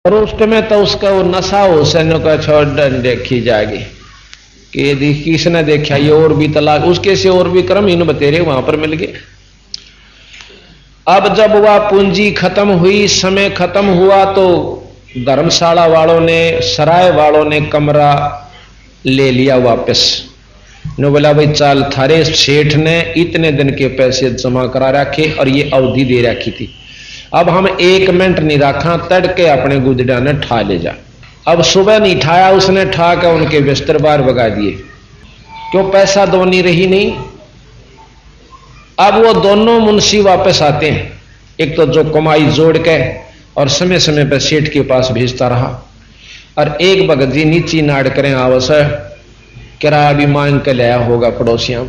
और उस समय तो उसका वो नशा हो सैन्यों का छोड़ देखी जाएगी कि यदि किसने देखा ये और भी तलाक उसके से और भी क्रमहीन बतेरे वहां पर मिल गए। अब जब वह पूंजी खत्म हुई, समय खत्म हुआ, तो धर्मशाला वालों ने, सराय वालों ने कमरा ले लिया वापस। ने बोला भाई चाल थारे सेठ ने इतने दिन के पैसे जमा करा रखे और ये अवधि दे रखी थी, अब हम 1 मिनट नहीं रखा, तड़के अपने गुदड़ा ने ठा ले जा। अब सुबह नहीं ठाया उसने, ठा कर उनके बिस्तर बाहर भगा दिए, क्यों पैसा दोनी रही नहीं। अब वो दोनों मुंशी वापस आते हैं, एक तो जो कमाई जोड़ के और समय समय पर सेठ के पास भेजता रहा, और एक भगत जी नीची नाड़ करें आवस किराया भी मांग के लाया होगा पड़ोसियां।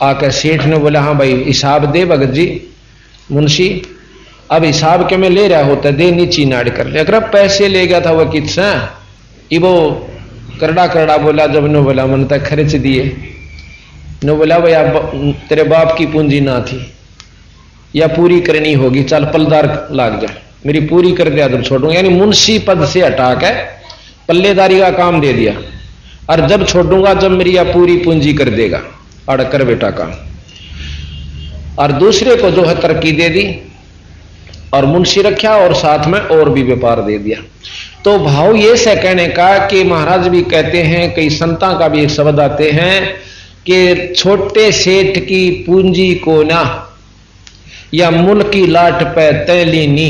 आकर सेठ ने बोला हाँ भाई हिसाब दे भगत जी। मुंशी अब हिसाब के में ले रहा होता दे, नीची नाड़ कर ले। अगर पैसे ले गया था वह कितना वो करड़ा करड़ा बोला, जब ने बोला मन तक खर्च दिए। ने बोला भाई अब तेरे बाप की पूंजी ना थी या पूरी करनी होगी, चल पलदार लाग जा, मेरी पूरी कर दिया जब छोड़ूंगा। यानी मुंशी पद से हटा के पल्लेदारी का काम दे दिया, और जब छोड़ूंगा जब मेरी या पूरी पूंजी कर देगा, अड़ कर बेटा काम। और दूसरे को जो है तरक्की दे दी और मुंशी रखा और साथ में और भी व्यापार दे दिया। तो भाव ये से कहने का कि महाराज भी कहते हैं, कई संतां का भी एक शब्द आते हैं कि छोटे सेठ की पूंजी को ना या मुल्क की लाट पे तैली नी,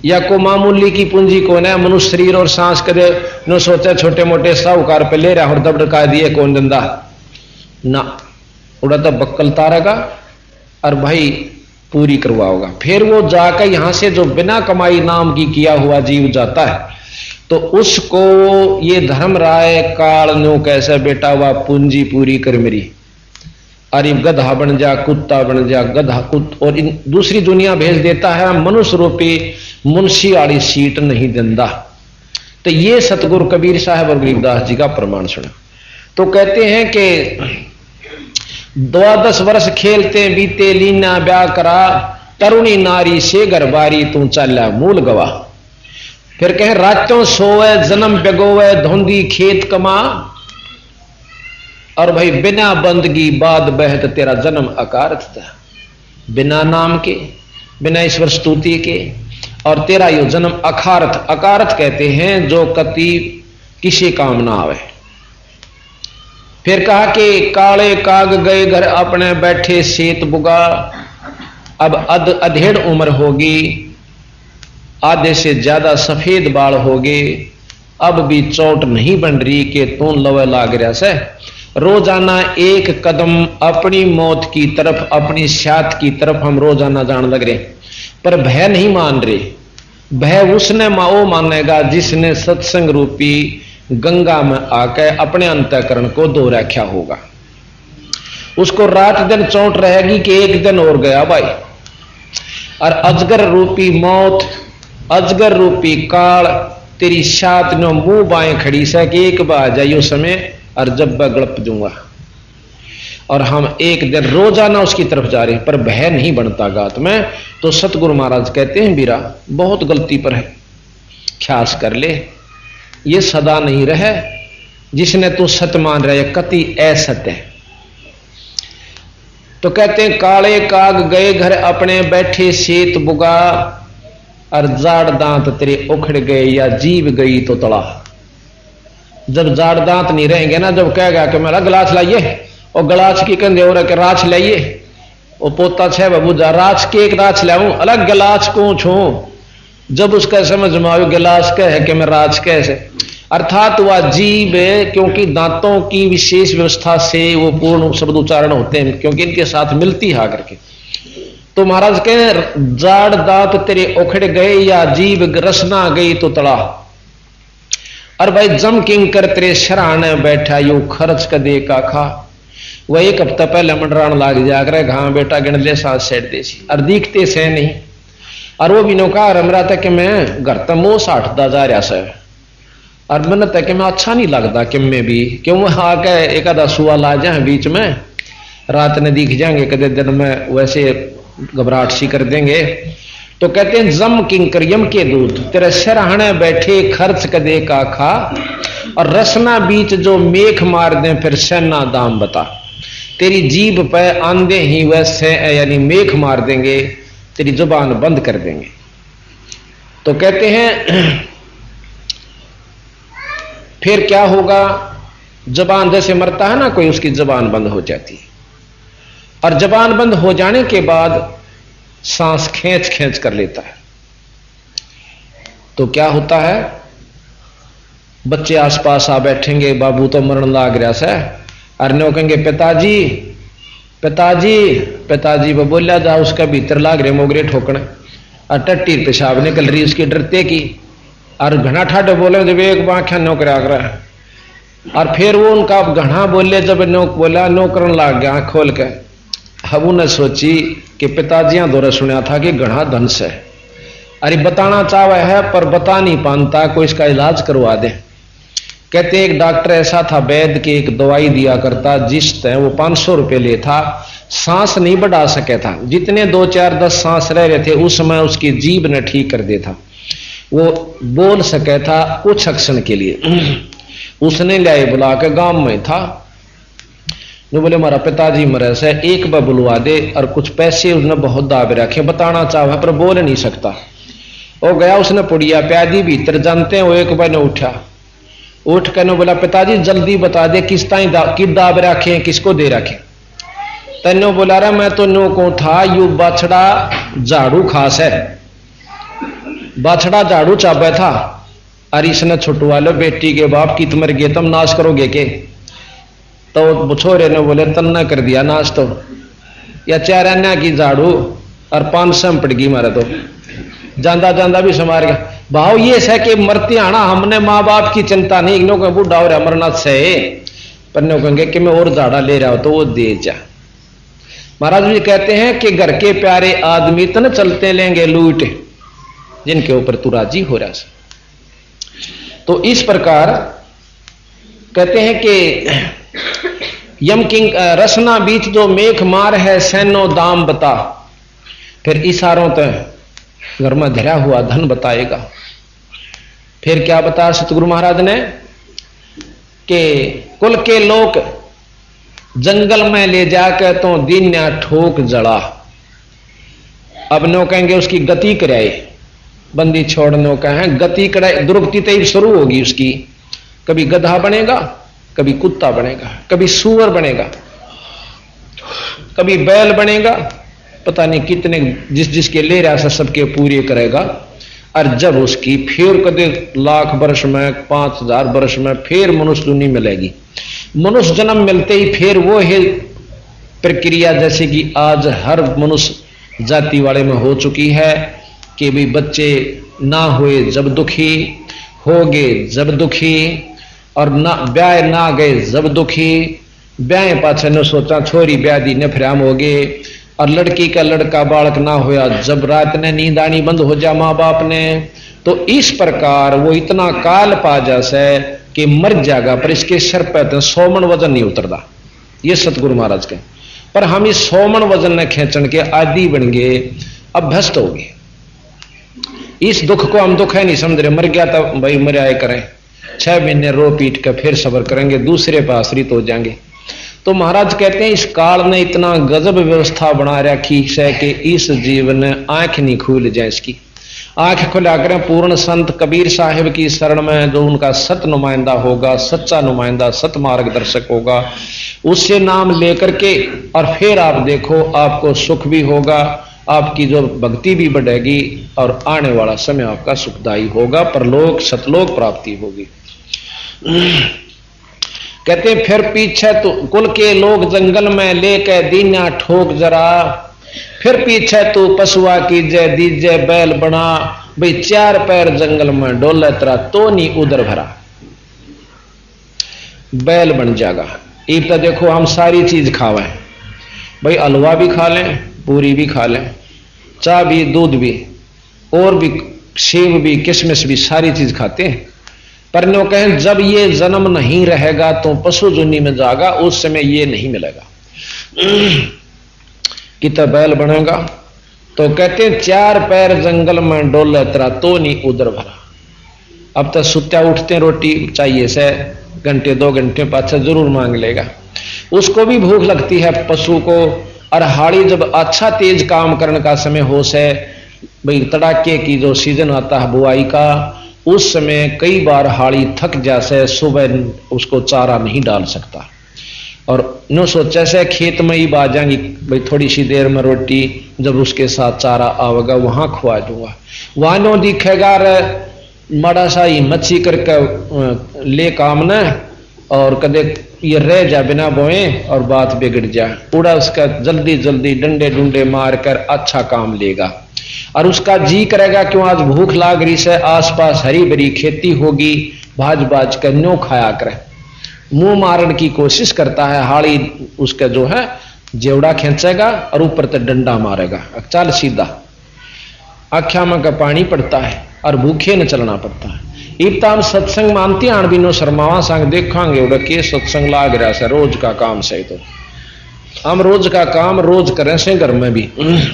या को मामूली की पूंजी को ना मनुष्य शरीर और सांस करे न सोचे छोटे मोटे साहूकार पे ले रहा और दबड़का दिए कौन दंदा ना, उड़ा तो बक्कल तारेगा और भाई पूरी करवाओगा। फिर वो जाकर यहां से जो बिना कमाई नाम की किया हुआ जीव जाता है, तो उसको ये धर्म राय काल नो कैसे बेटा हुआ पूंजी पूरी कर मेरी, अरे गधा बन जा, कुत्ता बन जा, गधा कुत, और दूसरी दुनिया भेज देता है, मनुष्य रूपी मुंशी वाली सीट नहीं देंदा। तो ये सतगुरु कबीर साहब और गरीबदास जी का प्रमाण सुना। तो कहते हैं कि 12 वर्ष खेलते बीते लीना ब्याह करा, तरुणी नारी से गरबारी तू चला मूल गवा। फिर कहें रातों सोए जन्म बेगोवे धोंदी खेत कमा, और भाई बिना बंदगी बाद बहत तेरा जन्म अकारथ था, बिना नाम के बिना ईश्वर स्तुति के, और तेरा यो जन्म अखारथ, अकारथ कहते हैं जो कति किसी काम ना आवे। फिर कहा कि काले काग गए घर अपने बैठे सेत बुगा, अब अधेड़ उम्र होगी, आधे से ज्यादा सफेद बाल होगे, अब भी चोट नहीं बन रही कि तू लवे लाग रहा से। रोजाना एक कदम अपनी मौत की तरफ, अपनी शात की तरफ हम रोजाना जान लग रहे, पर भय नहीं मान रहे। भय उसने वो मानेगा जिसने सत्संग रूपी गंगा में आकर अपने अंतःकरण को धो रखा होगा। उसको रात दिन चोट रहेगी कि एक दिन और गया भाई। और अजगर रूपी मौत, अजगर रूपी काल तेरी शात नो मुंह बाएं खड़ी से कि एक बार जाइयो समय और जब मैं गड़प दूंगा। और हम एक दिन रोजाना उसकी तरफ जा रहे हैं, पर भय नहीं बनता गात में। तो सतगुरु महाराज कहते हैं बीरा बहुत गलती पर है, ख्यास कर ले, ये सदा नहीं रहे। जिसने तू सत मान रहे कति असत्य है। तो कहते हैं काले काग गए घर अपने बैठे सेत बुगा, और जाड़ दांत तेरे उखड़ गए या जीव गई तो तड़ा। जब जाड़ दांत नहीं रहेंगे ना, जब कहेगा कि मेरा गिलास लाइए, और गिलास की कंधे हो रहा कि राछ लाइए, वो पोता छे बाबू जा राछ के एक राछ लाऊं अलग गिलास को छू, जब उसका समझ में आयो गिलास क्या है कि मैं राज कैसे, अर्थात वह जीव है, क्योंकि दांतों की विशेष व्यवस्था से वो पूर्ण शब्द उच्चारण होते हैं, क्योंकि इनके साथ मिलती है करके। तो महाराज कहें जाड़ दांत तेरे उखड़ गए या जीव रसना गई तो तड़ा। और भाई जम किंग कर तेरे शराने बैठा यू खर्च का दे का खा। वह एक हफ्ता पहले मंडरान लाग जाकर घा बेटा गिन ले साथ सेट देसी, और दिखते से नहीं। और वो भी नौका रमरा था कि मैं घर तक मोह साठता जा रहा से, और मन तक मैं अच्छा नहीं लगता कि मैं भी क्यों आके एक आधा सुआ ला जाए बीच में, रात ने दिख जाएंगे कदे दिन में वैसे घबराहट सी कर देंगे। तो कहते हैं जम किंकर यम के दूत तेरे सिरहाने बैठे खर्च कदे का खा, और रसना बीच जो मेख मार दे फिर सेना दाम बता। तेरी जीभ पे आंधे ही वैसे यानी मेख मार देंगे, तेरी जुबान बंद कर देंगे। तो कहते हैं फिर क्या होगा, जबान जैसे मरता है ना कोई, उसकी जबान बंद हो जाती है, और जबान बंद हो जाने के बाद सांस खींच खींच कर लेता है। तो क्या होता है, बच्चे आसपास आ बैठेंगे, बाबू तो मरण लाग रहा से, अरने कहेंगे पिताजी पिताजी पिताजी, वो बोला जा उसका भीतर लाग रहे मोगरे ठोकने, और टट्टी पेशाब निकल रही उसकी डरते की, और घना ठाडे बोले जब एक बाख्या नौकर आगरा है, और फिर वो उनका घना बोले जब नौक बोला नौकरन लाग गया आंख खोल के। अब उन्हें सोची कि पिताजियां दौरे सुना था कि घना धंस है, अरे बताना चाहवा है पर बता नहीं पाता, कोई इसका इलाज करवा दे। कहते एक डॉक्टर ऐसा था वैद्य की, एक दवाई दिया करता जिस तय वो 500 रुपये ले था, सांस नहीं बढ़ा सके था, जितने 2 4 10 सांस रह रहे थे उस समय उसकी जीभ ने ठीक कर दिया था, वो बोल सके था कुछ क्षण के लिए। उसने लाए बुला के गांव में था, जो बोले हमारा पिताजी मरे से एक बार बुलवा दे, और कुछ पैसे उसने बहुत दाब रखे, बताना चाहा पर बोल नहीं सकता। वो गया उसने पुड़िया प्यादी भीतर जानते हैं, वो एक बार ने उठ कर बोला पिताजी जल्दी बता दे किस ताई कि दाब रखे, किसको दे रखे। तैनो बोला रहा मैं तो नो को था यू बाछड़ा झाड़ू खास है, बाछड़ा झाड़ू चाबे था, और इसने छुटवा लो बेटी के बाप की तुम गे तुम नाश करोगे के। तो छोरे ने बोले तन्ना कर दिया नाश, तो या 4 अन्ना की झाड़ू और 500 पड़ गई मारा, तो जांदा जांदा भी समार गया। भाव ये है कि मरते आना हमने माँ बाप की चिंता नहीं, नो कहें बूढ़ा हो रहा मरना से, पर नो कहेंगे कि मैं और झाड़ा ले रहा हूं तो वो दे जा। महाराज जी कहते हैं कि घर के प्यारे आदमी तन चलते लेंगे लूट, जिनके ऊपर तू राजी हो रहा है। तो इस प्रकार कहते हैं कि यम किंग रसना बीच जो मेख मार है सैनो दाम बता, फिर इशारों तक घर में धरा हुआ धन बताएगा। फिर क्या बताया सतगुरु महाराज ने कि कुल के लोग जंगल में ले जाकर तो दीन्या ठोक जड़ा, अब नो कहेंगे उसकी गति कराए, बंदी छोड़ने का है गति कराए, दुर्गति तय शुरू होगी उसकी, कभी गधा बनेगा, कभी कुत्ता बनेगा, कभी सूअर बनेगा, कभी बैल बनेगा, पता नहीं कितने जिस जिसके ले रहा है सबके पूरे करेगा। और जब उसकी फिर कदे लाख वर्ष में 5000 वर्ष में फिर मनुष्य दुनी मिलेगी, मनुष्य जन्म मिलते ही फिर वो है प्रक्रिया जैसे कि आज हर मनुष्य जाति वाले में हो चुकी है कि भी बच्चे ना हुए जब दुखी, हो गए जब दुखी, और ना ब्याह ना गए जब दुखी, ब्याह पाछे न सोचा छोरी ब्यादी न फिराम हो गए, और लड़की का लड़का बालक ना होया जब रात ने नींद आनी बंद हो जा माँ बाप ने। तो इस प्रकार वो इतना काल पा जैसे कि मर जाएगा, पर इसके सिर पर 100 मन वजन नहीं उतरता, ये सतगुरु महाराज के। पर हम इस 100 मन वजन ने खेचन के आदि बन गए, अभ्यस्त हो गए। इस दुख को हम दुख है नहीं समझ रहे, मर गया तो भाई मर आए करें, 6 महीने रो पीट कर फिर सबर करेंगे, दूसरे पर आश्रित हो जाएंगे। तो महाराज कहते हैं इस काल ने इतना गजब व्यवस्था बना रखी है कि इस जीवन आंख नहीं खुल जाए, इसकी आंख खुला करें। पूर्ण संत कबीर साहिब की शरण में जो उनका सत नुमाइंदा होगा, सच्चा नुमाइंदा, सत मार्गदर्शक होगा, उससे नाम लेकर के और फिर आप देखो आपको सुख भी होगा, आपकी जो भक्ति भी बढ़ेगी, और आने वाला समय आपका सुखदायी होगा, परलोक सतलोक प्राप्ति होगी। कहते फिर पीछे तो कुल के लोग जंगल में लेके दीना ठोक जरा, फिर पीछे तू पशुआ कीजे दीजे बैल बना, भाई 4 पैर जंगल में डोले तरा तो नहीं उधर भरा, बैल बन जाएगा। एक तो देखो हम सारी चीज खावे, भाई हलवा भी खा लें, पूरी भी खा लें, चाय भी, दूध भी, और भी सेब भी, किशमिश भी, सारी चीज खाते हैं। पर नो कहें जब ये जन्म नहीं रहेगा तो पशु जुनी में जाएगा, उस समय ये नहीं मिलेगा। कितना बैल बनेगा, तो कहते हैं 4 पैर जंगल में डोले तेरा तो नहीं उधर भरा। अब तो सुत्या उठते रोटी चाहिए से घंटे 2 घंटे पाछे जरूर मांग लेगा, उसको भी भूख लगती है पशु को। और हाड़ी जब अच्छा तेज काम करने का समय हो से भाई तड़ाके की जो सीजन आता है बुआई का, उस समय कई बार हाड़ी थक जासे, सुबह उसको चारा नहीं डाल सकता और नो सोचे से खेत में ही बाज जाएंगी भाई थोड़ी सी देर में रोटी जब उसके साथ चारा आवेगा वहां खुआ दूंगा। वहां नो दिखेगा रे माड़ा सा ही मच्छी करके ले काम न और कदे ये रह जा बिना बोए और बात बिगड़ जाए, उड़ा उसका जल्दी जल्दी डंडे डुंडे मार कर अच्छा काम लेगा। और उसका जी करेगा क्यों आज भूख लाग रही से, आसपास हरी भरी खेती होगी, भाज भाज कर न्यो खाया करे, मुंह मारने की कोशिश करता है। हाड़ी उसका जो है जेवड़ा खींचेगा और ऊपर तक डंडा मारेगा, चल सीधा। आख्या में का पानी पड़ता है और भूखे न चलना पड़ता है। इतना हम सत्संग मानती आण भी नो शर्मावा संग देखांगे उड़ा के सत्संग लाग रहा से रोज का काम से, तो हम रोज का काम रोज करें से, घर में भी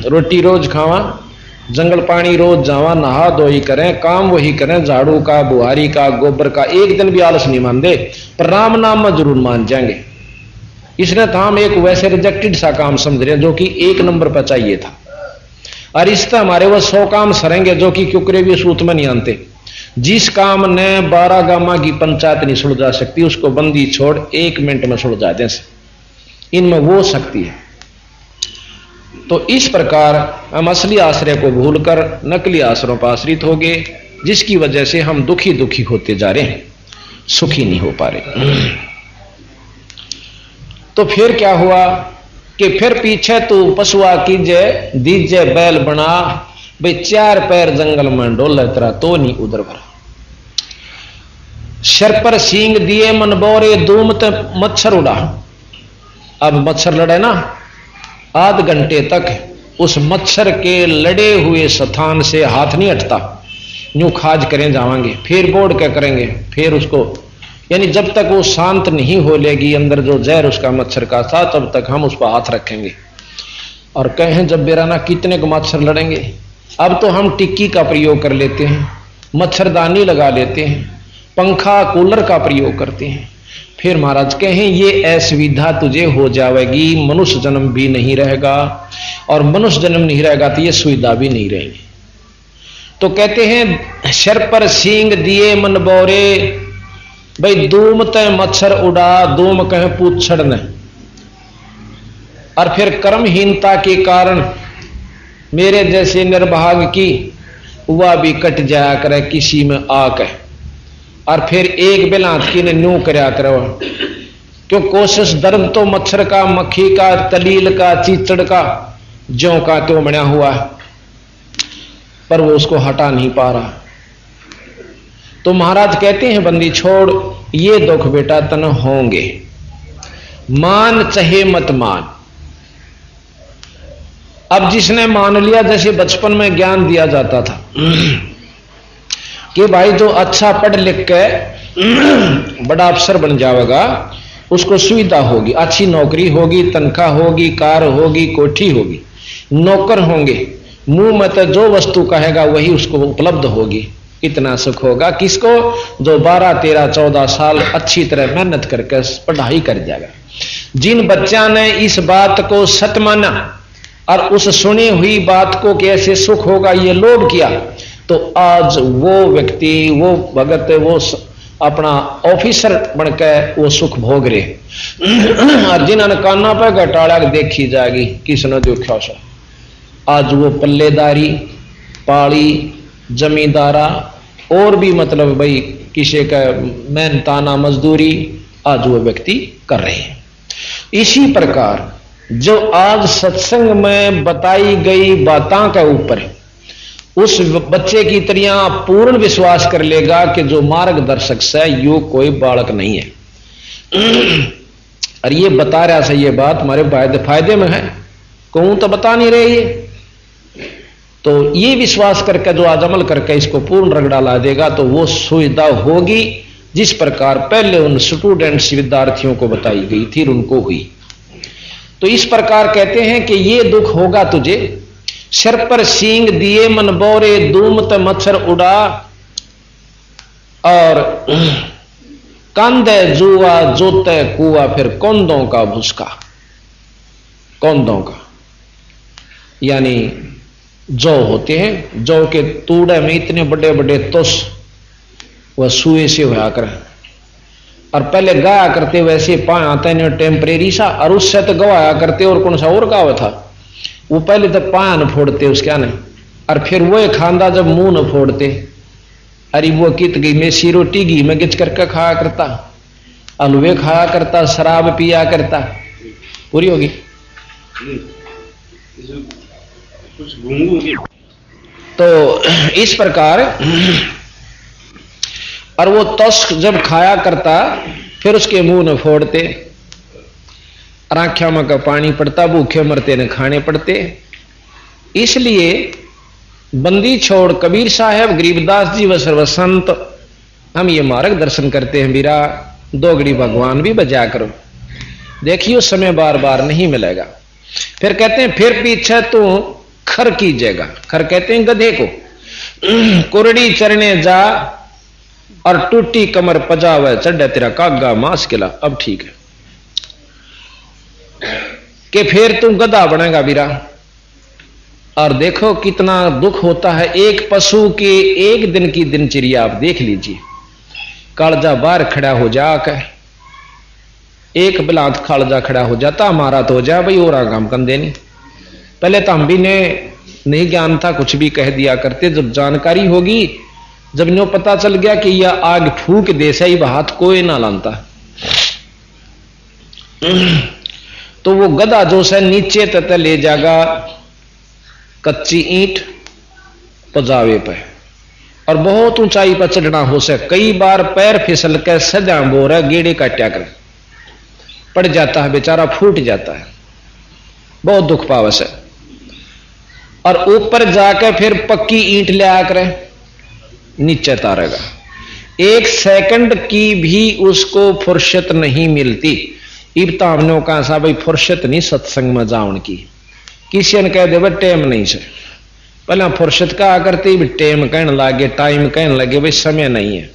रोटी रोज खावा, जंगल पानी रोज जावा, नहा धोई करें, काम वही करें, झाड़ू का बुहारी का गोबर का, एक दिन भी आलस नहीं मान दे, पर राम नाम में जरूर मान जाएंगे। इसने तो हम एक वैसे रिजेक्टेड सा काम समझ रहे हैं जो कि 1 नंबर पर चाहिए था, और इससे हमारे वो 100 काम सरेंगे जो कि क्योंकि भी सूत में नहीं आते। जिस काम ने 12 गामा की पंचायत नहीं सुलझा सकती उसको बंदी छोड़ 1 मिनट में सुलझा दें, इनमें वो शक्ति है। तो इस प्रकार हम असली आश्रय को भूलकर नकली आश्रयों पर आश्रित हो गए, जिसकी वजह से हम दुखी दुखी होते जा रहे हैं, सुखी नहीं हो पा रहे। तो फिर क्या हुआ कि फिर पीछे तू पशुआ कीजे दीजे बैल बना, भाई 4 पैर जंगल में डोले तेरा तो नहीं उधर भरा। सिर पर सींग दिए मन बोरे धूमत मच्छर उड़ा। अब मच्छर लड़े ना, आध घंटे तक उस मच्छर के लड़े हुए स्थान से हाथ नहीं हटता, यूं खाज करें जावांगे, फिर बोड़ के करेंगे, फिर उसको यानी जब तक वो शांत नहीं हो लेगी अंदर जो जहर उसका मच्छर का था, तब तक हम उस पर हाथ रखेंगे। और कहें जब बेराना कितने को मच्छर लड़ेंगे। अब तो हम टिक्की का प्रयोग कर लेते हैं, मच्छरदानी लगा लेते हैं, पंखा कूलर का प्रयोग करते हैं। फिर महाराज कहें ये असुविधा तुझे हो जाएगी, मनुष्य जन्म भी नहीं रहेगा, और मनुष्य जन्म नहीं रहेगा तो ये सुविधा भी नहीं रहेगी। तो कहते हैं सिर पर सींग दिए मन बोरे, भाई धूम ते मच्छर उड़ा, धूम कहे पूछड़ ने। और फिर कर्महीनता के कारण मेरे जैसे निर्भाग की हुआ भी कट जाया करे किसी में आके, और फिर एक बेलांत की ने न्यू करया करो, क्यों कोशिश दर्द तो मच्छर का, मक्खी का, तलील का, चीचड़ का, ज्यों का त्यों बना हुआ है, पर वो उसको हटा नहीं पा रहा। तो महाराज कहते हैं बंदी छोड़ ये दुख बेटा तन होंगे, मान चाहे मत मान। अब जिसने मान लिया, जैसे बचपन में ज्ञान दिया जाता था कि भाई जो अच्छा पढ़ लिख के बड़ा अफसर बन जाएगा उसको सुविधा होगी, अच्छी नौकरी होगी, तनख्वाह होगी, कार होगी, कोठी होगी, नौकर होंगे, मुंह में तो जो वस्तु कहेगा वही उसको उपलब्ध होगी। इतना सुख होगा किसको? जो 12, 13, 14 साल अच्छी तरह मेहनत करके पढ़ाई कर जाएगा। जिन बच्चा ने इस बात को सत्य माना और उस सुनी हुई बात को कैसे सुख होगा ये लोभ किया, तो आज वो व्यक्ति, वो भगत, वो अपना ऑफिसर बनकर वो सुख भोग रहे। और जिन्होंने काना पे घटाड़ा देखी जाएगी किसने देखा सा, आज वो पल्लेदारी, पाली, जमींदारा और भी मतलब भाई किसी का मेहनताना मजदूरी आज वो व्यक्ति कर रहे हैं। इसी प्रकार जो आज सत्संग में बताई गई बातों के ऊपर उस बच्चे की तरह पूर्ण विश्वास कर लेगा कि जो मार्गदर्शक से यो कोई बालक नहीं है। और ये बता रहा से ये बात हमारे फायदे में है, कहूं तो बता नहीं रहे ये। तो ये विश्वास करके जो आज अमल करके इसको पूर्ण रगड़ा ला देगा तो वो सुविधा होगी जिस प्रकार पहले उन स्टूडेंट्स विद्यार्थियों को बताई गई थी उनको हुई। तो इस प्रकार कहते हैं कि ये दुख होगा तुझे, सिर पर सींग दिए मन बोरे, दूमत मच्छर उड़ा, और कांदे जुआ जोते कुआ, फिर कौंदों का भुसका। कौंदों का यानी जौ होते हैं, जौ के तूड़े में इतने बड़े बड़े तुस वह सुए से होया कर, और पहले गाया करते वैसे पाए आते हैं टेम्परेरी सा, और उससे तो गवाया करते। और कौन सा और गावा था वो, पहले तो पाया न फोड़ते उसका नहीं, और फिर वो खांदा जब मुंह न फोड़ते। अरे वो कित गई में सी रोटी घी में गिच करके खाया करता, हलवे खाया करता, शराब पिया करता। पूरी होगी तो इस प्रकार। और वो तस्क जब खाया करता फिर उसके मुंह न फोड़ते, आंखों में का पानी पड़ता, भूखे मरते न खाने पड़ते। इसलिए बंदी छोड़ कबीर साहब, गरीबदास जी व सर्वसंत हम ये मार्ग दर्शन करते हैं। वीरा दोगड़ी भगवान भी बजा करो, देखियो समय बार बार नहीं मिलेगा। फिर कहते हैं फिर पीछे तू खर कीजिएगा। खर कहते हैं गधे को। कुरड़ी चरने जा और टूटी कमर पजावे, चढ़े तेरा कागा मांस किला। अब ठीक है कि फिर तू गधा बनेगा वीरा। और देखो कितना दुख होता है एक पशु के एक दिन की दिनचर्या। आप देख लीजिए, कालजा बाहर खड़ा हो जाकर एक बिलात कालजा खड़ा हो जाता, हमारा तो हो जाए भाई और काम कंदे नहीं। पहले तो हम भी ने नहीं ज्ञान था, कुछ भी कह दिया करते। जब जानकारी होगी, जब नो पता चल गया कि यह आग फूक दे सही हाथ कोई ना लानता, तो वो गधा जो से नीचे तक ले जाएगा कच्ची ईंट पजावे पे, और बहुत ऊंचाई पर चढ़ना हो से। कई बार पैर फिसल के सजा बोरा गेड़े काट्या कर पड़ जाता है, बेचारा फूट जाता है, बहुत दुख पावस है। और ऊपर जाकर फिर पक्की ईंट ले आकर नीचे तारेगा। एक सेकंड की भी उसको फुर्सत नहीं मिलती। इब हमने कहा सा भाई फुर्सत नहीं सत्संग में जाऊन की। किसी ने कह दे भाई टेम नहीं से, पहले फुर्सत कहा करते टेम कहने लगे, टाइम कहने लगे, भाई समय नहीं है।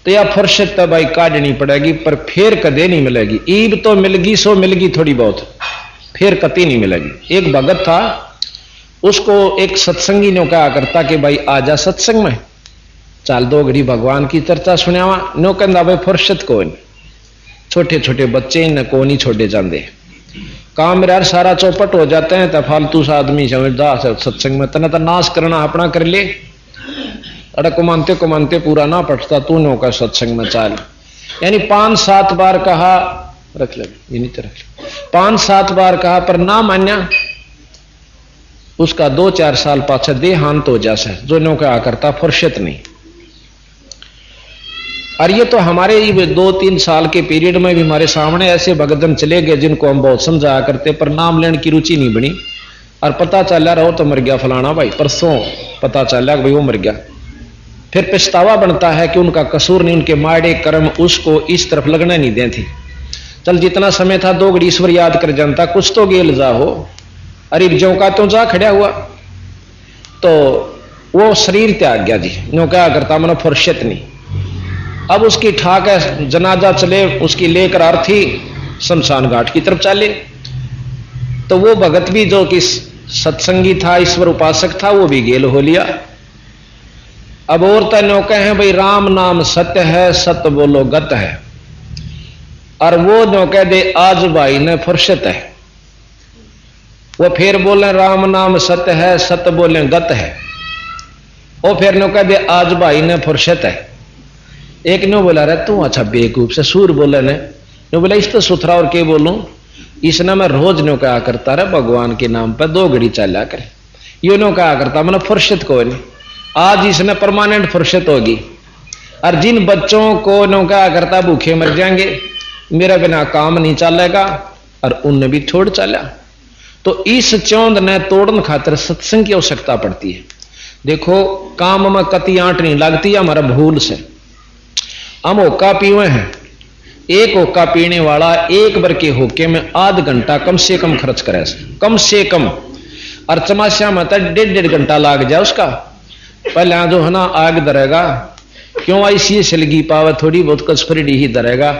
तो यह फुर्सत तो भाई काटनी पड़ेगी, पर फिर कदे नहीं मिलेगी। ईब तो मिलगी सो मिलगी थोड़ी बहुत, फिर कती नहीं मिलेगी। एक भगत था, उसको एक सत्संगी ने कहा करता कि भाई आजा सत्संग में, चाल दो घड़ी भगवान की चर्चा सुनावा। नो कहता भाई फुर्सत को नहीं, छोटे छोटे बच्चे न को नहीं छोड़े जाते, काम मेरा यार सारा चौपट हो जाते हैं। तो फालतू सा आदमी समझदा सत्संग में तना तो नाश करना अपना कर ले। अरे कुमानते पूरा ना पटता, तू नो का सत्संग में चाल। यानी 5-7 बार कहा, रख ले ये नहीं तो रख ले, 5-7 बार कहा पर ना मान्या। उसका 2-4 साल पाछे देहांत हो जासे, जो नो कहा करता फुर्सत नहीं। और ये तो हमारे 2-3 साल के पीरियड में भी हमारे सामने ऐसे भगतजन चले गए जिनको हम बहुत समझाया करते, पर नाम लेने की रुचि नहीं बनी। और पता चला रहो तो मर गया फलाना भाई, परसों पता चला कि भाई वो मर गया। फिर पछतावा बनता है कि उनका कसूर नहीं, उनके माड़े कर्म उसको इस तरफ लगने नहीं दे थी। चल जितना समय था 2 घड़ी ईश्वर याद कर जनता, कुछ तो गेल जा हो। अरे ज्यों का तो जा खड़ा हुआ, तो वो शरीर त्याग गया जी। नो क्या करता मनो फुर्सत नहीं। अब उसकी ठाक है, जनाजा चले, उसकी लेकर आरती शमशान घाट की तरफ चले। तो वो भगत भी जो कि सत्संगी था, ईश्वर उपासक था, वो भी गेल हो लिया। अब और तनो कहे भाई राम नाम सत्य है, सत्य बोलो गत है। और वो जो कह दे आज भाई ने फुर्सत है, वो फिर बोले राम नाम सत्य है, सत्य बोले गत है। वो फिर नो कह दे आज भाई ने फुर्सत है। एक ने बोला रहा तू अच्छा बेवकूफ से सूर बोले ने बोला इस तो सुथरा और के बोलूं। इसने मैं रोज नो कहा करता रहा भगवान के नाम पर 2 घड़ी चला कर, यो नो कहा करता मैंने फुर्सत को नहीं। आज इसने परमानेंट फुर्सत होगी। और जिन बच्चों को नो कहा करता भूखे मर जाएंगे, मेरा बिना काम नहीं चलेगा, और उनने भी छोड़ चला। तो इस चौंध ने तोड़न खातर सत्संग की आवश्यकता पड़ती है। देखो काम में कति आंट नहीं लगती, हमारा भूल से। हम होका पीवे हैं, एक होका पीने वाला 1 बार के होके में आध घंटा कम से कम खर्च करे, कम से कम। और चमासिया में तो 1.5 घंटा लाग जाए उसका। पहले जो है ना आग धरेगा, क्यों ऐसी सलगी पावे थोड़ी बहुत कसफरी ही धरेगा,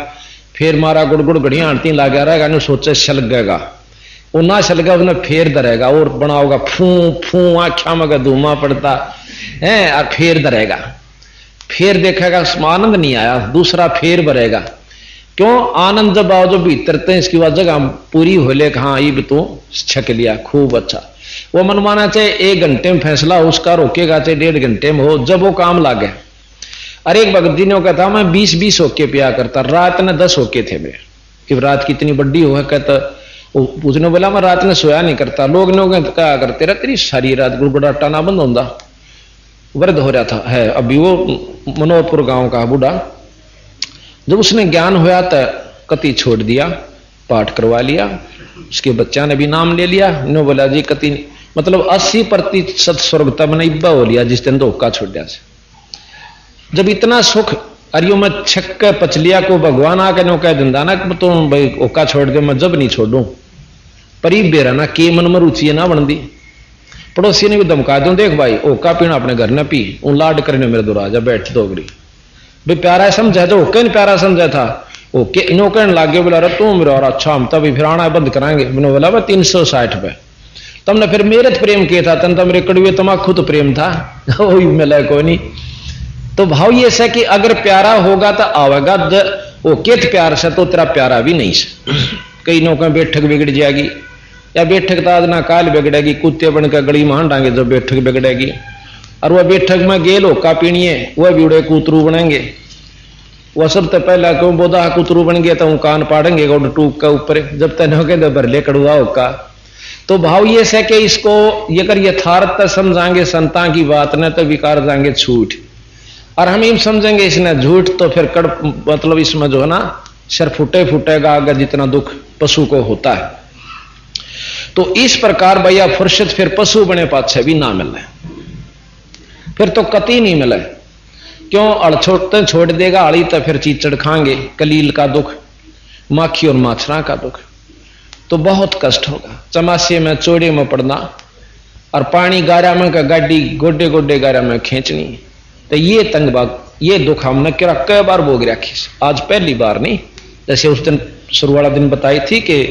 फिर मारा गुड़गुड़ घड़िया आंटी लागे रहेगा, नहीं सोचे सलगेगा, वो ना सलगा उसने फिर धरेगा और बनाओगा फू फू आख्या में धूमा पड़ता है, और फिर धरेगा, फिर देखेगा आनंद नहीं आया, दूसरा फिर भरेगा। क्यों आनंद जब आओ जो भीतर ते इसकी वह जगह पूरी हो ले, हाँ ये भी तो छक लिया खूब अच्छा। वो मन माना चाहे 1 घंटे में फैसला हो उसका, रोकेगा चाहे 1.5 घंटे में हो, जब वो काम लागे। अरे एक भगत जी ने कहता मैं 20-20 होके पिया करता, रात ने 10 होके थे मेरे, कि रात कितनी बड़ी हो है। कहता उसने बोला मैं रात ने सोया नहीं करता। लोग कहा करते रहे तेरी सारी रात गुड़गुड़ाटा ना बंद होता, वृद्ध हो रहा था है अभी वो मनोहरपुर गांव का बूढ़ा। जब उसने ज्ञान होया तो कति छोड़ दिया, पाठ करवा लिया, उसके बच्चा ने भी नाम ले लिया। ने बोला जी कति मतलब 80% स्वर्ग तब ने इब्बा हो लिया जिस दिन धोखा छोड़ दिया से। जब इतना सुख अरियो में छक्क पचलिया को भगवान आके नो कह दिंदा ना तो भाई ओका छोड़ दे, मैं जब नहीं छोड़ू परी बेरा ना के मन में रुचि ना बन दी। पड़ोसी ने भी धमका दो, देख भाई ओका पीना अपने घर न पी, ऊ लाड करने मेरे दो राजा बैठ दोगरी भाई प्यारा समझा तो ओके नहीं प्यारा समझा था, ओके इनो कहने लग गए। बोला रे तू मेरा और अच्छा हम तभी फिर आना बंद कराएंगे। मैंने बोला भाई 360 रुपए तुमने फिर मेरे प्रेम किया था, तन तो मेरे कड़ुए तमाकू तो प्रेम था वही मिला कोई नहीं। तो भाव ये है कि अगर प्यारा होगा तो आवेगा, वो केत प्यार से तो तेरा प्यारा भी नहीं से। कई नौका बैठक बिगड़ जाएगी, या बैठक तो ना काल बिगड़ेगी, कुत्ते बनकर गली में डांगे जब बैठक बिगड़ेगी। और वह बैठक में गेल होका पीनी है, वह भी उड़े कूतरू बनेंगे। वह सब तो पहला क्यों बोधा कूतरू बन गया तो कान पाड़ेंगे टूक का ऊपर, जब तक हो गए भरले कड़ुआ होका। तो भाव ये है कि इसको ये कर यथार्थ समझाएंगे संता की बात न तो विकार जाएंगे छूट, और हम इन समझेंगे इसने झूठ तो फिर कड़ मतलब इसमें जो है ना सिर फूटेगा अगर जितना दुख पशु को होता है। तो इस प्रकार भैया फुर्सत फिर पशु बने पाछे भी ना मिले, फिर तो कति नहीं मिले। क्यों अड़ छोड़ देगा अड़ी तो फिर चीचड़ खाएंगे, कलील का दुख, माखी और माछरा का दुख, तो बहुत कष्ट होगा। चमासे में चौड़े में पड़ना और पानी गारा में का गाड़ी गोडे गोडे गारा में खींचनी, तो ये तंगबाग ये दुख हमने कई बार भोग रखी, आज पहली बार नहीं। जैसे उस दिन शुरू वाला दिन बताई थी कि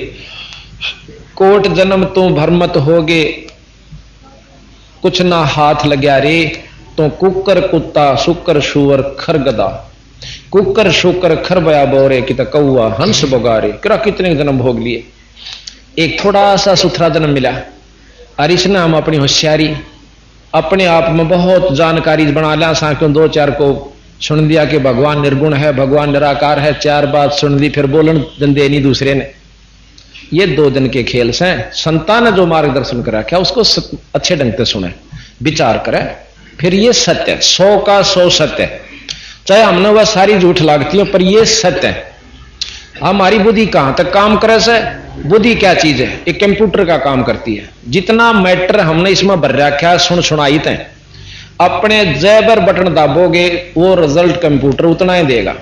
कोट जन्म तो भरमत होगे कुछ ना हाथ लग्या रे, तो कुकर कुत्ता शुकर शुवर खरगदा, कुकर शुकर खर बया बोरे कि कौआ हंस बगारे। करा कितने जन्म भोग लिए, एक थोड़ा सा सुथरा जन्म मिला, और इसने हम अपनी होशियारी अपने आप में बहुत जानकारी बना लिया। क्यों 2-4 को सुन दिया कि भगवान निर्गुण है, भगवान निराकार है, 4 बात सुन दी, फिर बोलन दे नहीं दूसरे ने। ये 2 दिन के खेल से संतान ने जो मार्गदर्शन करा क्या उसको अच्छे ढंग से सुने, विचार करे, फिर ये सत्य 100 का 100 सत्य, चाहे हमने वह सारी झूठ लागती हो पर ये सत्य है। हमारी बुद्धि कहां तक काम करे से, बुद्धि क्या चीज है, एक कंप्यूटर का काम करती है। जितना मैटर हमने इसमें भर रखा सुनाई थे, अपने जैबर बटन दाबोगे वो रिजल्ट कंप्यूटर उतना ही देगा।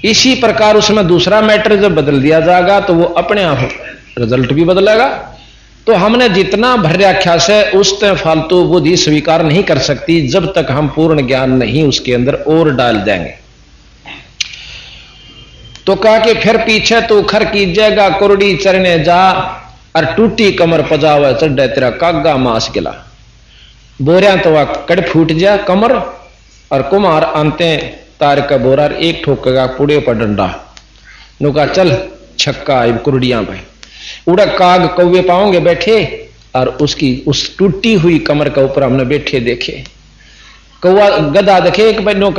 इसी प्रकार उसमें दूसरा मैटर जब बदल दिया जाएगा तो वो अपने आप रिजल्ट भी बदलेगा। तो हमने जितना भर रखा से उस तय फालतू बुद्धि स्वीकार नहीं कर सकती जब तक हम पूर्ण ज्ञान नहीं उसके अंदर और डाल देंगे। तो कहा कि फिर पीछे तू खर कीजिएगा कुरडी चरने जा, और टूटी कमर पजावा चढ़े तेरा कागा मास गिला। बोरिया तो वह कड़ फूट जा कमर, और कुमार आंते तार का बोरा एक ठोकेगा पुड़े पर डंडा। नुका चल छक्का कुरडिया भाई उड़ा काग कौवे पाओगे बैठे, और उसकी उस टूटी हुई कमर के ऊपर हमने बैठे देखे। कौवा गधा देखे एक नो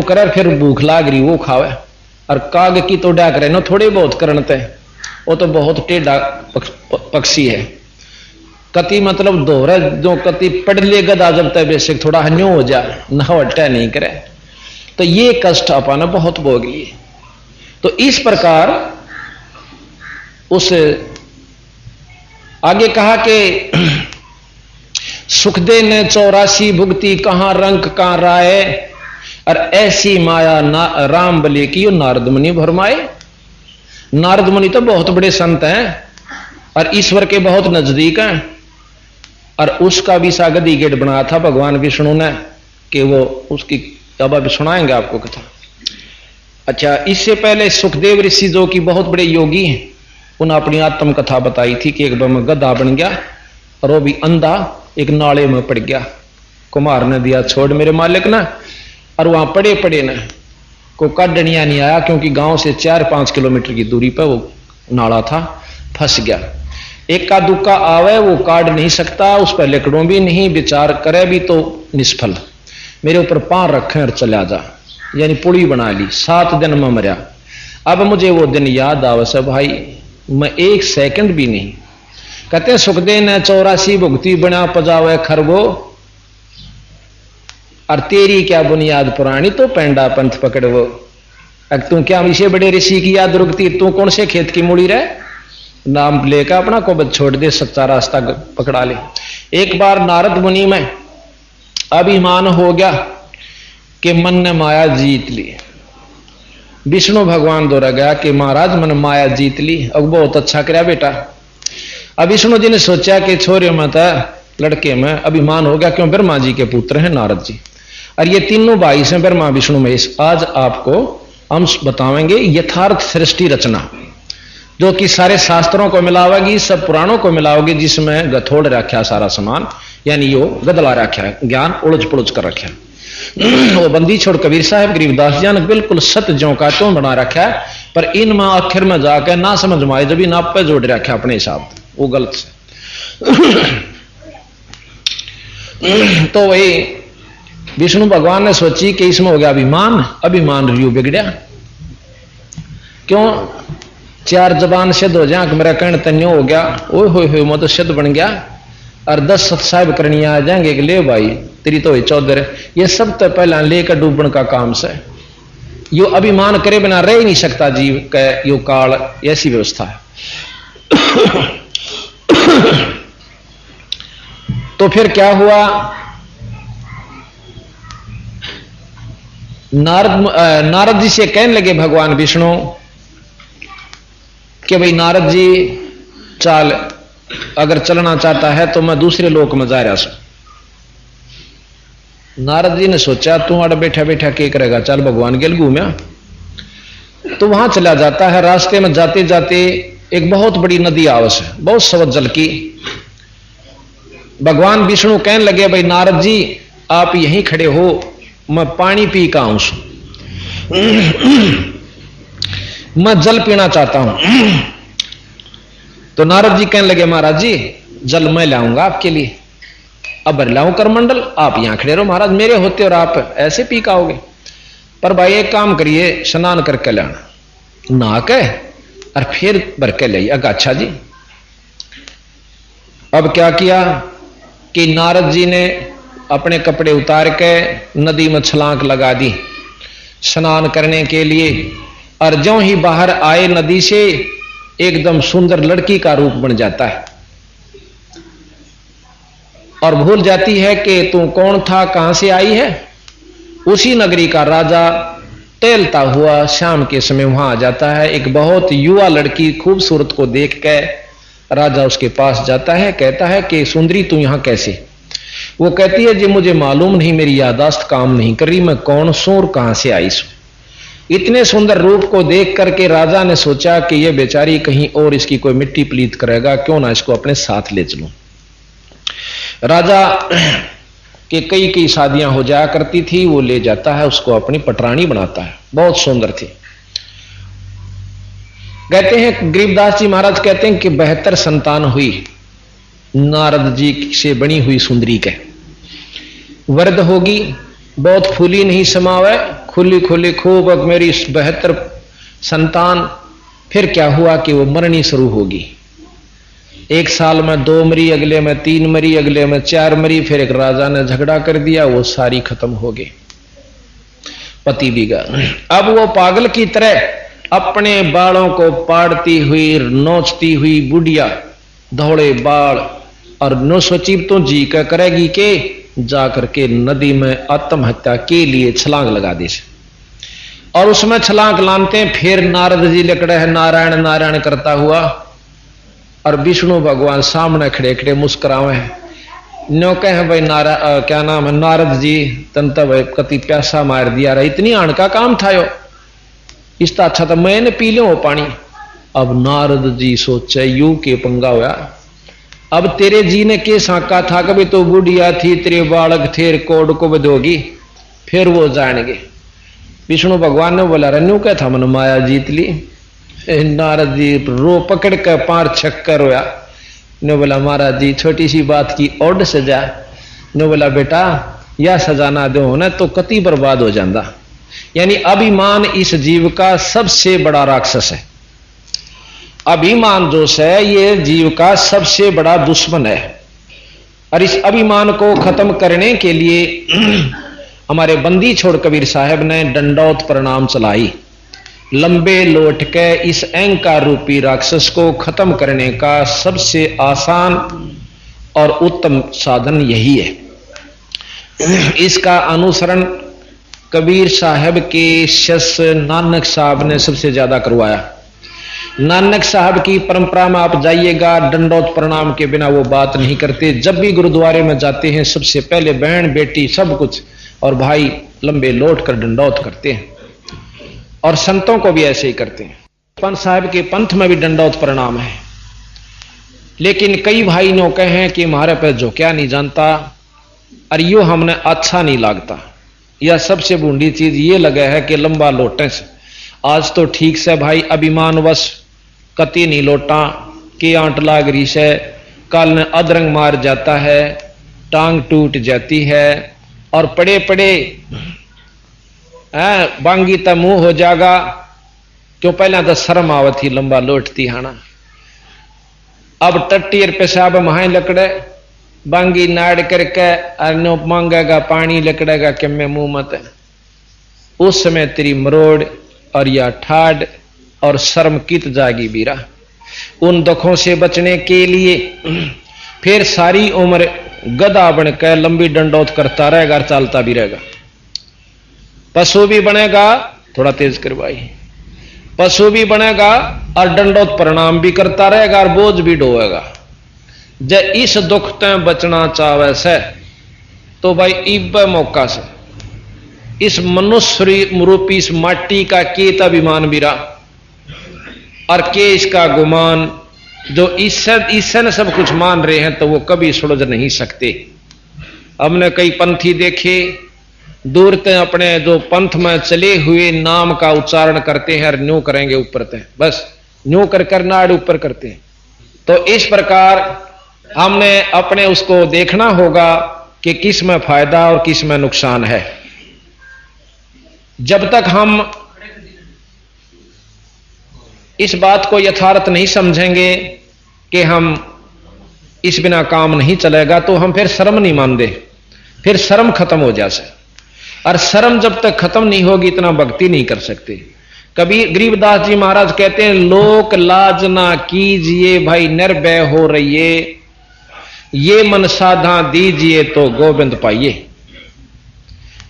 कर फिर भूख लाग रही वो खावे, और काग की तो डाक रहे नो थोड़े बहुत करनते, वो तो बहुत टेढ़ा पक्षी है। कति मतलब दोहरा जो कति पढ़ ले गधा जब तक बेसिक थोड़ा हन्यो हो जाए नहवटा नहीं करे, तो ये कष्ट अपन बहुत भोग लिए। तो इस प्रकार उस आगे कहा कि सुखदे ने 84 भुगती कहां रंग कहां राय, और ऐसी माया राम बले की नारद मुनि भरमाए। नारद मुनि तो बहुत बड़े संत हैं और ईश्वर के बहुत नजदीक हैं, और उसका भी सा गदी गेट बनाया था भगवान विष्णु ने कि वो उसकी अब अभी सुनाएंगे आपको कथा। अच्छा, इससे पहले सुखदेव ऋषि जो कि बहुत बड़े योगी हैं, उन्होंने अपनी आत्म कथा बताई थी कि एक बार मैं गधा बन गया और वो भी अंधा एक नाले में पड़ गया। कुमार ने दिया छोड़ मेरे मालिक ना, और वहां पड़े पड़े ना को काटनिया नहीं आया, क्योंकि गांव से 4-5 किलोमीटर की दूरी पर वो नाला था, फंस गया। एक का दुक्का आवे वो काट नहीं सकता, उस पर लकड़ों भी नहीं, विचार करे भी तो निष्फल। मेरे ऊपर पांव रखे और चला जा, यानी पुड़ी बना ली। 7 दिन में मरा। अब मुझे वो दिन याद आवे से भाई, मैं 1 सेकंड भी नहीं। कहते सुखदेव ने 84 भुगती बना पजावे खरगो, और तेरी क्या बुनियाद पुरानी तो पेंडा पंथ पकड़वो। तू क्या इसे बड़े ऋषि की याद रुकती, तू कौन से खेत की मूड़ी रहे, नाम लेकर अपना को छोड़ दे, सच्चा रास्ता पकड़ा ले। एक बार नारद मुनि में अभिमान हो गया कि मन ने माया जीत ली। विष्णु भगवान दौरा गया कि महाराज मन माया जीत ली। अब बहुत अच्छा कराया बेटा। अब विष्णु जी ने सोचा कि छोरे में था लड़के में अभिमान हो गया, क्यों ब्रह्मा जी के पुत्र हैं नारद जी, और ये तीनों भाई से ब्रह्मा विष्णु महेश। आज आपको हम बतावेंगे यथार्थ सृष्टि रचना, जो कि सारे शास्त्रों को मिलावेगी, सब पुराणों को मिलाओगे, जिसमें गथोड़ रखा सारा सामान, यानी यो गदला रखा है, ज्ञान उलझ पुलझ कर रखा है। वो बंदी छोड़ कबीर साहब गरीबदास जी ने बिल्कुल सत्य ज्यों का त्यों बना रखा है, पर इनमें आखिर में जाकर ना समझ में आए, जब भी नाप पे जोड़ रखा अपने हिसाब, वो गलत से। तो वही विष्णु भगवान ने सोची कि इसमें हो गया अभिमान, अभिमान रियू बिगड़िया। क्यों 4 जबान सिद्ध हो जाए, मेरा कर्ण तन्यो हो गया, ओए हो मैं तो सिद्ध बन गया, और 10 सत साहिब करनिया आ जाएंगे कि ले भाई तेरी तो 14। ये सब तो पहला लेकर डूबन का काम से, यो अभिमान करे बिना रह ही नहीं सकता जीव का, यो काल ऐसी व्यवस्था है। तो फिर क्या हुआ, नारद जी से कहने लगे भगवान विष्णु कि भाई नारद जी चाल, अगर चलना चाहता है तो मैं दूसरे लोक में जा रहा हूं। नारद जी ने सोचा तू अड़ बैठा बैठा क्या करेगा, चल भगवान के घूमया। तो वहां चला जाता है। रास्ते में जाते जाते एक बहुत बड़ी नदी आवस है, बहुत सवत जल की। भगवान विष्णु कहने लगे भाई नारद जी आप यहीं खड़े हो, मैं पानी पी का आऊं, मैं जल पीना चाहता हूं। तो नारद जी कहने लगे महाराज जी जल मैं लाऊंगा आपके लिए, अब लाऊं कर मंडल, आप यहां खड़े रहो महाराज, मेरे होते और आप ऐसे पी काओगे। पर भाई एक काम करिए, स्नान करके लाना, नहा के और फिर भर के ले। अच्छा जी। अब क्या किया कि नारद जी ने अपने कपड़े उतार के नदी में छलांग लगा दी स्नान करने के लिए, और ज्यों ही बाहर आए नदी से एकदम सुंदर लड़की का रूप बन जाता है, और भूल जाती है कि तू कौन था, कहां से आई है। उसी नगरी का राजा टहलता हुआ शाम के समय वहां आ जाता है। एक बहुत युवा लड़की खूबसूरत को देख के राजा उसके पास जाता है, कहता है कि सुंदरी तू यहां कैसे। वो कहती है जी मुझे मालूम नहीं, मेरी यादाश्त काम नहीं कर रही, मैं कौन सू और कहां से आई सू। इतने सुंदर रूप को देख करके राजा ने सोचा कि यह बेचारी कहीं और इसकी कोई मिट्टी पलीत करेगा, क्यों ना इसको अपने साथ ले चलूं। राजा के कई कई शादियां हो जाया करती थी, वो ले जाता है उसको अपनी पटरानी बनाता है, बहुत सुंदर थी। कहते हैं गरीबदास जी महाराज कहते हैं कि 72 संतान हुई नारद जी से बनी हुई सुंदरी के। वृद्ध होगी, बहुत फूली नहीं समावे, खुली खुली खूब मेरी 72 संतान। फिर क्या हुआ कि वो मरनी शुरू होगी। एक साल में 2 मरी, अगले में 3 मरी, अगले में 4 मरी। फिर एक राजा ने झगड़ा कर दिया, वो सारी खत्म हो गई, पति भी गया। अब वो पागल की तरह अपने बालों को पाड़ती हुई नोचती हुई बुढ़िया, धौड़े बाल, और नो सोची तो जी का करेगी के जा करके नदी में आत्महत्या के लिए छलांग लगा दी। और उसमें छलांग लानते फिर नारद जी लकड़े है नारायण नारायण करता हुआ, और विष्णु भगवान सामने खड़े खड़े मुस्कुरावे नो कहे भाई क्या नाम है नारद जी तंत भाई कति प्यासा मार दिया रहा, इतनी आण का काम था यो, इसका अच्छा था मैंने पी लो पानी। अब नारद जी सोचे यू के पंगा हुआ, अब तेरे जी ने के साका था कभी तो बुढ़िया थी तेरे बालक थे कोड को बदोगी, फिर वो जानेंगे। विष्णु भगवान ने बोला रन्यू क्या था मन माया जीत ली। नारद जी रो पकड़ कर 5 छक्कर रोया। ने बोला महाराज जी छोटी सी बात की ओड सजा। ने बोला बेटा या सजा ना दो ना तो कति बर्बाद हो जाता। यानी अभिमान इस जीव का सबसे बड़ा राक्षस है। अभिमान जो है ये जीव का सबसे बड़ा दुश्मन है। और इस अभिमान को खत्म करने के लिए हमारे बंदी छोड़ कबीर साहब ने दंडौत प्रणाम चलाई। लंबे लोट के इस अहंकार रूपी राक्षस को खत्म करने का सबसे आसान और उत्तम साधन यही है। इसका अनुसरण कबीर साहब के शिष्य नानक साहब ने सबसे ज्यादा करवाया। नानक साहब की परंपरा में आप जाइएगा, दंडौत प्रणाम के बिना वो बात नहीं करते। जब भी गुरुद्वारे में जाते हैं सबसे पहले बहन बेटी सब कुछ और भाई लंबे लौट कर दंडौत करते हैं, और संतों को भी ऐसे ही करते हैं। पंत साहब के पंथ में भी दंडौत प्रणाम है। लेकिन कई भाई ने कहे कि हमारे पे जो क्या नहीं जानता और यो हमने अच्छा नहीं लगता। यह सबसे बूंदी चीज ये लगा है कि लंबा लोटे से आज तो ठीक से भाई अभिमानवश कति नहीं लौटा के आंट लाग रही से, कल ने अदरंग मार जाता है, टांग टूट जाती है और पड़े पड़े बांगी तो मुंह हो जाएगा। क्यों पहले तो शर्म आवत थी लंबा लोटती है ना, अब टट्टी पेशाब महाई लकड़े बांगी नाड़ करके अनो मांगेगा पानी लकड़ेगा कि मैं मुंह मत। उस समय तेरी मरोड़ और या ठाड और शर्म कित जागी बीरा। उन दुखों से बचने के लिए फिर सारी उम्र गधा बनकर लंबी दंडौत करता रहेगा और चलता भी रहेगा। पशु भी बनेगा, थोड़ा तेज कर भाई, पशु भी बनेगा और दंडौत प्रणाम भी करता रहेगा और बोझ भी ढोएगा। जब इस दुख ते बचना चाहे से तो भाई इब मौका से इस मनुष्य रूपी इस माटी का केत अभिमान बिरा और के इसका गुमान जो इससे न सब कुछ मान रहे हैं तो वो कभी सुलझ नहीं सकते। हमने कई पंथी देखे दूर ते अपने जो पंथ में चले हुए नाम का उच्चारण करते हैं और न्यू करेंगे ऊपर ते, बस न्यू कर नाड़ ऊपर करते हैं। तो इस प्रकार हमने अपने उसको देखना होगा कि किस में फायदा और किस में नुकसान है। जब तक हम इस बात को यथार्थ नहीं समझेंगे कि हम इस बिना काम नहीं चलेगा तो हम फिर शर्म नहीं मानते, फिर शर्म खत्म हो जाए। और शर्म जब तक खत्म नहीं होगी इतना भक्ति नहीं कर सकते। कबीर गरीबदास जी महाराज कहते हैं लोक लाज ना कीजिए भाई निर्भय हो रहिए, ये मन साधा दीजिए तो गोविंद पाइए।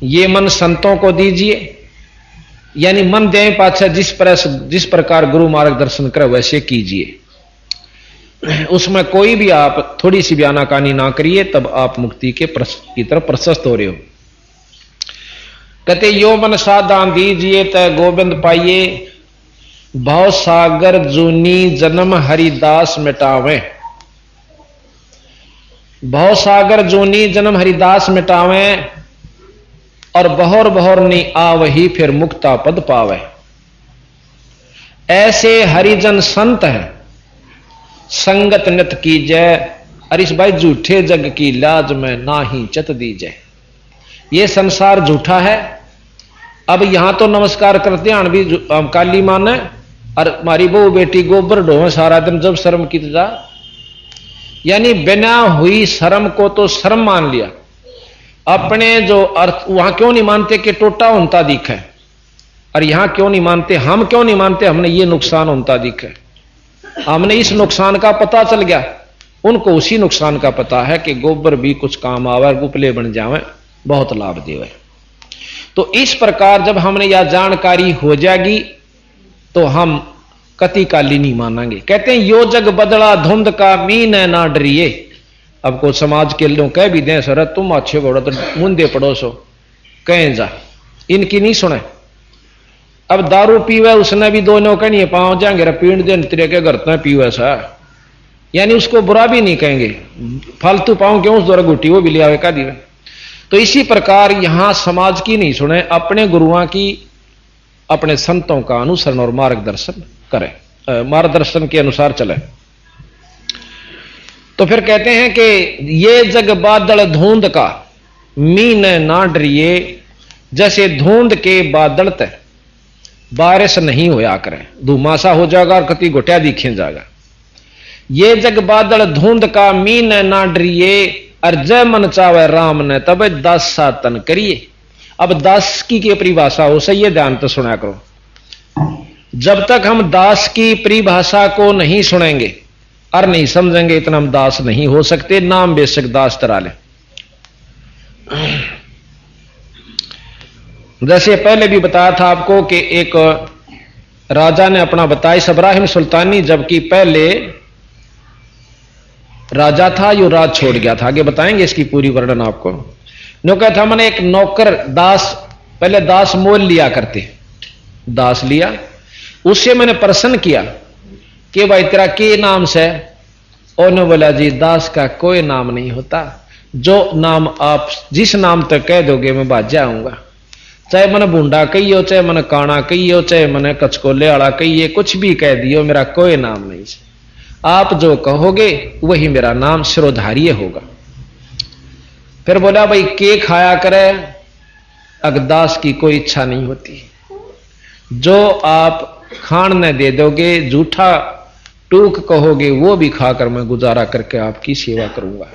ये मन संतों को दीजिए, यानी मन दे पाछा जिस प्रकार गुरु मार्गदर्शन करे वैसे कीजिए। उसमें कोई भी आप थोड़ी सी भी आनाकानी ना करिए, तब आप मुक्ति की तरफ प्रशस्त हो रहे हो। कहते यो मन साधा दीजिए तो गोविंद पाइए, भव सागर जूनी जन्म हरिदास मिटावे। भव सागर जूनी जन्म हरिदास मिटावे और बहोर बहोर नी आवही फिर मुक्ता पद पावे। ऐसे हरिजन संत है संगत नित कीजय, अरिश भाई झूठे जग की लाज में ना ही चत दीजय। ये संसार झूठा है। अब यहां तो नमस्कार करते हैं भी काली माने और हमारी बहू बेटी गोबर ढोवे सारा दिन, जब शर्म की जा, यानी बिना हुई शर्म को तो शर्म मान लिया। अपने जो अर्थ वहां क्यों नहीं मानते कि टोटा होता दिख है, और यहां क्यों नहीं मानते, हम क्यों नहीं मानते हमने ये नुकसान होता दिख है। हमने इस नुकसान का पता चल गया, उनको उसी नुकसान का पता है कि गोबर भी कुछ काम आवे, गुपले बन जावे, बहुत लाभ देवे। तो इस प्रकार जब हमने यह जानकारी हो जाएगी तो हम कति काली नहीं मानेंगे। कहते हैं यो जग बदला धुंध का मीन है ना डरिए, अब को समाज के लोग कह भी दें सर तुम अच्छे बड़ो तो मुंदे पड़ोसो कहें जा, इनकी नहीं सुने। अब दारू पीवे उसने भी दो नौका नहीं पाँव जाएंगे पीण दे तेरे के घर तो पीवे सा, यानी उसको बुरा भी नहीं कहेंगे, फालतू पाँव क्यों उस द्वारा गुटी वो भी ले आवे का दिवे। तो इसी प्रकार यहां समाज की नहीं सुने, अपने गुरुओं की अपने संतों का अनुसरण और मार्गदर्शन करें, मार्गदर्शन के अनुसार चले। तो फिर कहते हैं कि ये जग बादल धुंध का मीन ना डरिए, जैसे धुंध के बादल तय बारिश नहीं होया करे, धुमासा हो जाएगा और कति घोटिया दिखे जाएगा। ये जग बादल धुंध का मीन ना डरिए, और जय मन चावे राम ने तब दास सातन करिए। अब दास की परिभाषा हो सही है, ध्यान तो सुना करो। जब तक हम दास की परिभाषा को नहीं सुनेंगे और नहीं समझेंगे इतना हम दास नहीं हो सकते, नाम बेशक दास तरा ले। जैसे पहले भी बताया था आपको कि एक राजा ने अपना बताया, इब्राहिम सुल्तानी जबकि पहले राजा था, यो राज छोड़ गया था, आगे बताएंगे इसकी पूरी वर्णन आपको। नौकर था मैंने एक नौकर दास, पहले दास मोल लिया करते, दास लिया, उससे मैंने प्रश्न किया कि भाई तेरा के नाम से, और ने बोला जी दास का कोई नाम नहीं होता, जो नाम आप जिस नाम तक कह दोगे मैं बाज जाऊंगा, चाहे मैंने बूंडा कहियो, चाहे मैंने काना कहियो, चाहे मैंने कचकोले वाला कहिए, कुछ भी कह दियो, मेरा कोई नाम नहीं है, आप जो कहोगे वही मेरा नाम सिरोधार्य होगा। फिर बोला भाई के खाया करे, अगदास की कोई इच्छा नहीं होती, जो आप खान न दे दोगे, जूठा टूक कहोगे वो भी खाकर मैं गुजारा करके आपकी सेवा करूंगा।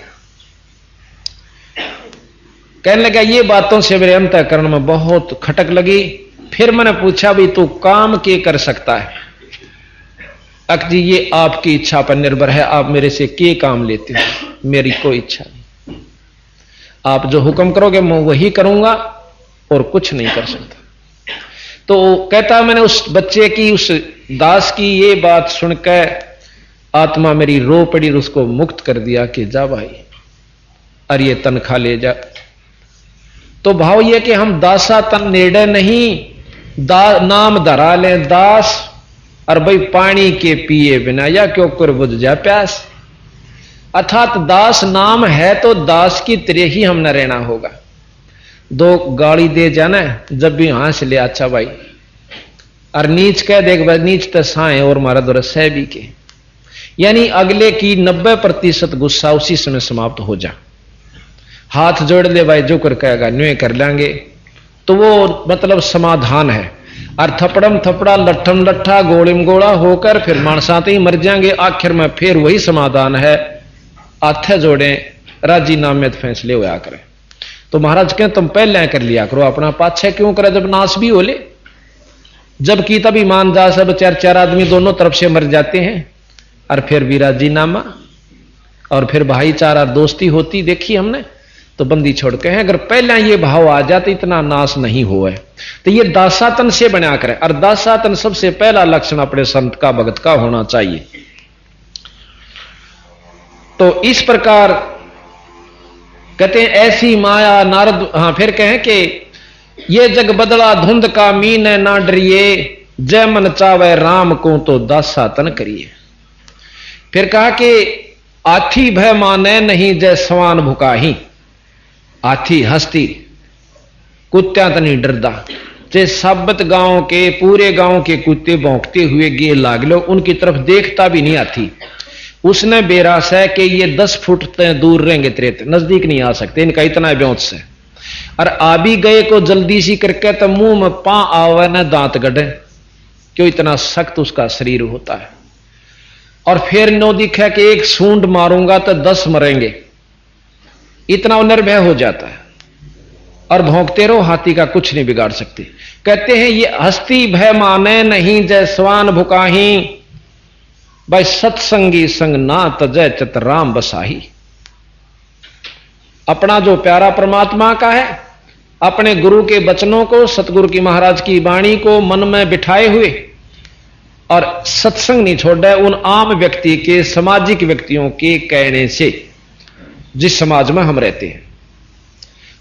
कहने लगा ये बातों से मेरे अंतःकरण में बहुत खटक लगी। फिर मैंने पूछा भी तू काम के कर सकता है? अक जी ये आपकी इच्छा पर निर्भर है, आप मेरे से के काम लेते हो, मेरी कोई इच्छा नहीं, आप जो हुक्म करोगे मैं वही करूंगा और कुछ नहीं कर सकता। तो कहता मैंने उस बच्चे की, उस दास की ये बात सुनकर आत्मा मेरी रो पड़ी, उसको मुक्त कर दिया कि जा भाई और ये तनख्वाह ले जा। तो भाव ये कि हम दासा तन निर्णय नहीं नाम धरा लें दास, और भाई पानी के पिए बिना या क्यों कर बुझ जा प्यास, अर्थात दास नाम है तो दास की तरह ही हम न रहना होगा। दो गाड़ी दे जाना जब भी हंस ले अच्छा भाई, और नीच कह देख भाई नीच तो साए और मारा दो सह भी के, यानी अगले की 90% गुस्सा उसी समय समाप्त हो जा। हाथ जोड़ ले भाई जो कर कहेगा न्यू कर लेंगे, तो वो मतलब समाधान है। और थपड़म थपड़ा लट्ठम लट्ठा गोलिम गोला होकर फिर मानसाते ही मर जाएंगे, आखिर में फिर वही समाधान है, हाथ जोड़े राजीनामे फैसले होया करें। तो महाराज कहें तुम पहले कर लिया करो, अपना पाछे क्यों करे जब नाश भी हो ले, जबकि तब ईमान जा सब चार चार आदमी दोनों तरफ से मर जाते हैं, और फिर भी राजीनामा और फिर भाईचारा दोस्ती होती देखी हमने, तो बंदी छोड़ के हैं। अगर पहले ये भाव आ जाते इतना नाश नहीं हुआ है। तो ये दासातन से बना करे, और दासातन सबसे पहला लक्षण अपने संत का भगत का होना चाहिए। तो इस प्रकार कहते हैं ऐसी माया नारद, हां फिर कहें कि ये जग बदला धुंध का मीन ना डरिए, जय मन चावे राम को तो दासातन करिए। फिर कहा कि आथी भय माने नहीं जय सवान भुकाही, हाथी हस्ती कुत्त्या तो नहीं डरदा, जे साबत गांव के पूरे गांव के कुत्ते भौंकते हुए गे लाग लो, उनकी तरफ देखता भी नहीं हाथी, उसने बेरास है कि ये 10 फुट दूर रहेंगे तेरे, नजदीक नहीं आ सकते, इनका इतना ब्योंत से। और आ भी गए को जल्दी सी करके तो मुंह में पा आवे न दांत गढ़े, क्यों इतना सख्त उसका शरीर होता है। और फिर नो दिखा कि एक सूंड मारूंगा तो 10 मरेंगे, इतना निर्भय हो जाता है। और भौंकते रहो, हाथी का कुछ नहीं बिगाड़ सकती। कहते हैं ये हस्ती भय माने नहीं जय स्वान भुकाही, भाई सत्संगी संग ना तजय चत राम बसाही। अपना जो प्यारा परमात्मा का है, अपने गुरु के वचनों को, सतगुरु की महाराज की वाणी को मन में बिठाए हुए और सत्संग नहीं छोड़ रहे, उन आम व्यक्ति के, सामाजिक व्यक्तियों के कहने से जिस समाज में हम रहते हैं,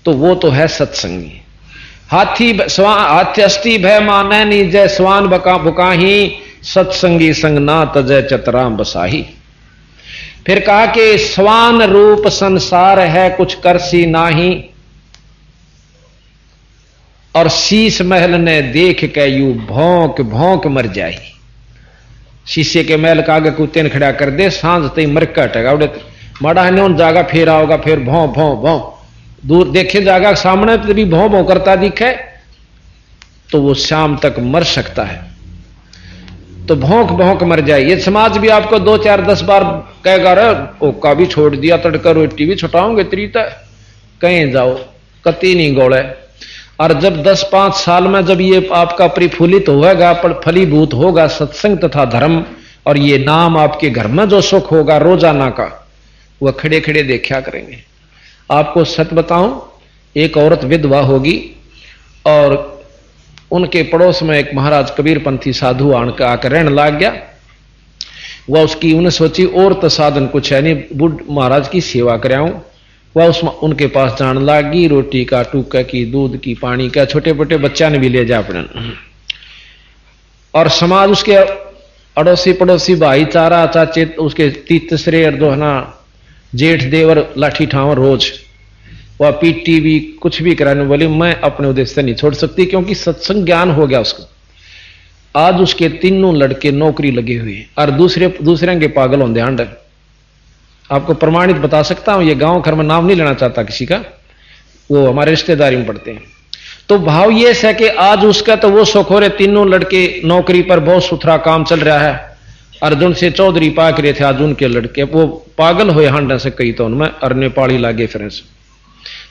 तो वो तो है सत्संगी। हाथी अस्थि भय माने नीजय स्वान बुकाही, सत्संगी संग ना तजय चतराम बसाही। फिर कहा कि स्वान रूप संसार है कुछ करसी नाही, और शीश महल ने देख के यू भौंक भौंक मर जाई। शीशे के महल का आगे कुत्ते ने खड़ा कर दे, सांझ तई मरका टगा उड़े माड़ा है जागा, फिर आओगा फिर भौं भौं भौं, दूर देखे जागा सामने तो भी भौं भौं करता दिखे, तो वो शाम तक मर सकता है। तो भौंक भौंक मर जाए। ये समाज भी आपको 2 4 10 बार कहेगा, रे ओका भी छोड़ दिया, तड़का रोटी भी छुटाओगे त्रीता, कहीं जाओ कति नहीं गोले। और जब 10-5 साल में जब ये आपका परिफुलित होगा, फलीभूत होगा सत्संग तथा धर्म, और ये नाम आपके घर में जो सुख होगा रोजाना का, वह खड़े खड़े देखा करेंगे। आपको सच बताऊं, एक औरत विधवा होगी और उनके पड़ोस में एक महाराज कबीरपंथी साधु आकर रहने लग गया। वह उसकी उन्हें सोची और तो साधन कुछ है नहीं, बुढ़ महाराज की सेवा कराऊं। वह उनके पास जान लागी, रोटी का टूका की, दूध की, पानी का, छोटे छोटे बच्चा ने भी ले जा अपने। और समाज उसके अड़ोसी पड़ोसी भाईचारा चाचे उसके तीसरे और दोहना जेठ देवर लाठी ठाव रोज वह पीटी भी कुछ भी कराने वाली, मैं अपने उद्देश्य से नहीं छोड़ सकती, क्योंकि सत्संग ज्ञान हो गया उसको। आज उसके तीनों लड़के नौकरी लगे हुए और दूसरे के पागल होंगे आंड। आपको प्रमाणित बता सकता हूं, ये गांव घर में नाम नहीं लेना चाहता किसी का, वो हमारे रिश्तेदारी में पड़ते हैं। तो भाव ये है कि आज उसका तो वो सुख हो रहे, तीनों लड़के नौकरी पर, बहुत सुथरा काम चल रहा है। अर्जुन से चौधरी पाक रहे थे आज उनके लड़के, वो पागल हुए हांडा से कई तो उनमें, और नेपाली लागे फिर।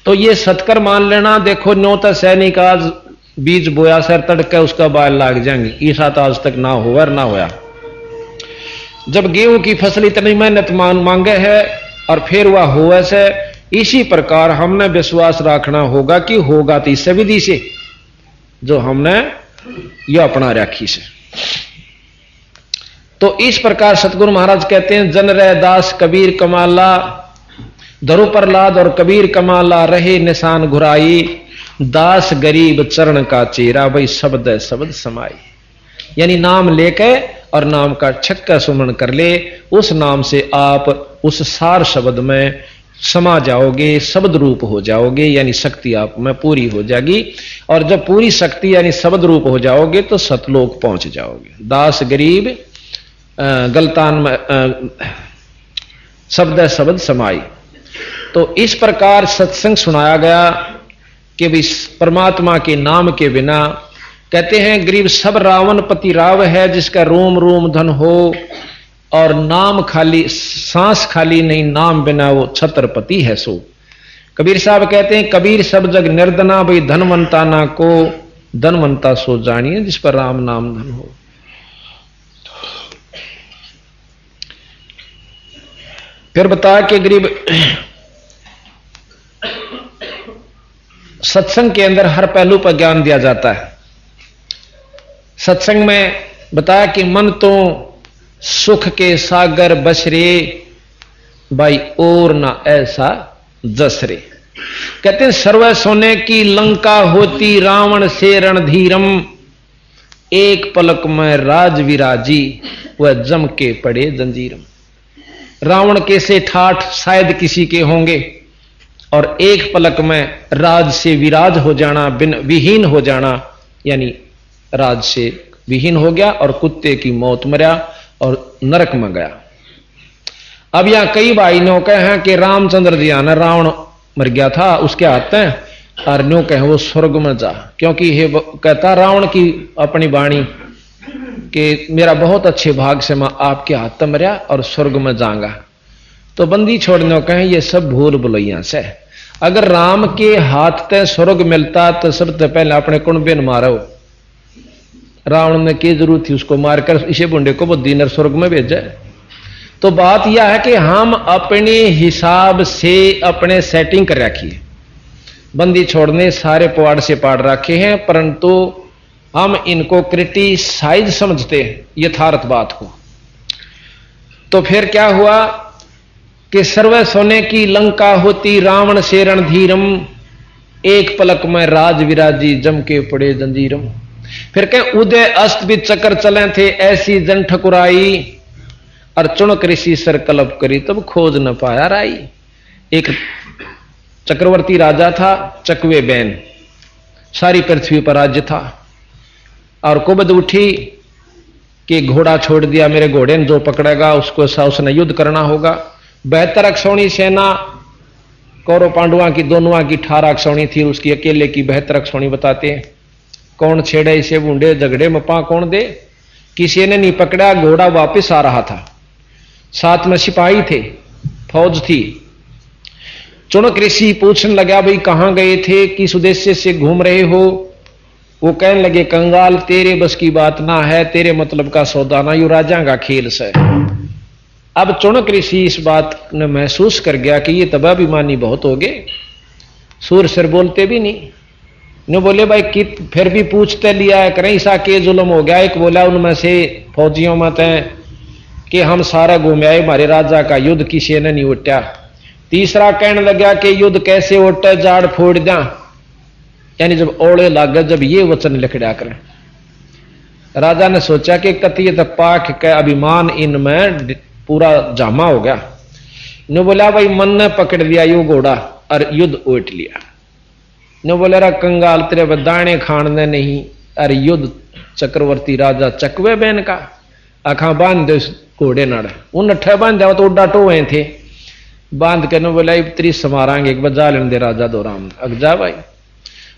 तो ये सत्कर मान लेना, देखो न्योता सैनिक आज बीज बोया सर तड़के उसका बाल लाग जाएंगे, ईसा तो आज तक ना हुआ ना होया। जब गेहूं की फसल इतनी मेहनत मांगे है और फिर वह हुआ से, इसी प्रकार हमने विश्वास रखना होगा कि होगा तो इस विधि से जो हमने यह अपना रखी से। तो इस प्रकार सतगुरु महाराज कहते हैं, जन रह दास कबीर कमाला, धरु प्रहलाद और कबीर कमाला रहे निशान घुराई, दास गरीब चरण का चेरा भाई शब्द शब्द समाई। यानी नाम लेके और नाम का छक्का सुमन कर ले, उस नाम से आप उस सार शब्द में समा जाओगे, शब्द रूप हो जाओगे, यानी शक्ति आप में पूरी हो जाएगी। और जब पूरी शक्ति यानी शब्द रूप हो जाओगे तो सतलोक पहुंच जाओगे। दास गरीब गलतान में शब्द शब्द समाई। तो इस प्रकार सत्संग सुनाया गया कि भी परमात्मा के नाम के बिना, कहते हैं गरीब सब रावण पति राव है, जिसका रोम रोम धन हो, और नाम खाली सांस खाली नहीं, नाम बिना वो छत्रपति है सो। कबीर साहब कहते हैं, कबीर सब जग निर्धना भाई धनवंता ना को, धनवंता सो जानिए जिस पर राम नाम धन हो। फिर बताया कि गरीब सत्संग के अंदर हर पहलू पर ज्ञान दिया जाता है। सत्संग में बताया कि मन तो सुख के सागर बसरे भाई और ना ऐसा जसरे। कहते हैं सर्व सोने की लंका होती रावण से रणधीरम, एक पलक में राज विराजी वह जम के पड़े जंजीरम। रावण के से ठाठ शायद किसी के होंगे, और एक पलक में राज से विराज हो जाना, विहीन हो जाना, यानी राज से विहीन हो गया और कुत्ते की मौत मरा और नरक में गया। अब यहां कई भाई नो कहे हैं कि रामचंद्र जी आना रावण मर गया था उसके हाथ में, और न्यो कहे वो स्वर्ग में जा, क्योंकि हे कहता रावण की अपनी वाणी कि मेरा बहुत अच्छे भाग से मैं आपके हाथ में मरा और स्वर्ग में जाऊंगा। तो बंदी छोड़ने कहें ये सब भूल भुलैया से। अगर राम के हाथ ते स्वर्ग मिलता तो सबसे पहले अपने कुंबे न मारो। रावण ने की जरूरत थी उसको मारकर इसे बुंडे को बुद्धि नर स्वर्ग में भेजा। तो बात यह है कि हम अपने हिसाब से अपने सेटिंग कर रखिए। बंदी छोड़ने सारे पवाड़ से पाड़ रखे हैं, परंतु हम इनको क्रिटिसाइज समझते हैं यथार्थ बात को। तो फिर क्या हुआ, कि सर्व सोने की लंका होती रावण से रणधीरम, एक पलक में राज विराजी जम के पड़े जंजीरम। फिर कहें उदय अस्त भी चक्कर चले थे ऐसी जन ठकुराई, और चुनक ऋषि सर कल्प करी तब खोज न पाया राई। एक चक्रवर्ती राजा था, चकवे बैन, सारी पृथ्वी पर राज्य था, और कुबद उठी कि घोड़ा छोड़ दिया, मेरे घोड़े ने जो पकड़ेगा उसको उसने युद्ध करना होगा। 72 अक्षौणी सेना, कौरव पांडुआ की दोनों की 18 अक्षौणी थी, उसकी अकेले की 72 अक्षौणी बताते हैं। कौन छेड़े इसे बूंदे झगड़े में पा कौन दे, किसी ने नहीं पकड़ा। घोड़ा वापस आ रहा था, साथ में सिपाही थे, फौज थी। चुनक ऋषि पूछने लगा, भाई कहां गए थे, किस उद्देश्य से घूम रहे हो? वो कहने लगे, कंगाल तेरे बस की बात ना है, तेरे मतलब का सौदा ना, यू राजा का खेल से। अब चुनक ऋषि इस बात ने महसूस कर गया कि ये तबाभिमानी बहुत हो गए, सूर सिर बोलते भी नहीं। ने बोले, भाई कि फिर भी पूछते लिया है, करें ईसा के जुल्म हो गया। एक बोला उनमें से फौजियों में तय कि हम सारा घूम आए, हमारे राजा का युद्ध किसी ने नहीं उठा। तीसरा कहने लगा कि युद्ध कैसे उठे, जाड़ फोड़ दिया, यानी जब ओले लागे, जब ये वचन लिखड़ा करें। राजा ने सोचा कि कतियत पाक का अभिमान इनमें पूरा जामा हो गया। ने बोला, भाई मन ने पकड़ लिया यू घोड़ा और युद्ध उठ लिया। ने बोले, रा कंगाल तेरे बदाने खाने नहीं, अरे युद्ध चक्रवर्ती राजा चकवे बैन का, आखा बांध दे घोड़े नाड़। उन अठे बांध जाओ तो उड्डा टोए थे, बांध के ने बोला इतनी समारांगे एक बजा लेने दे राजा दो राम। अगजा भाई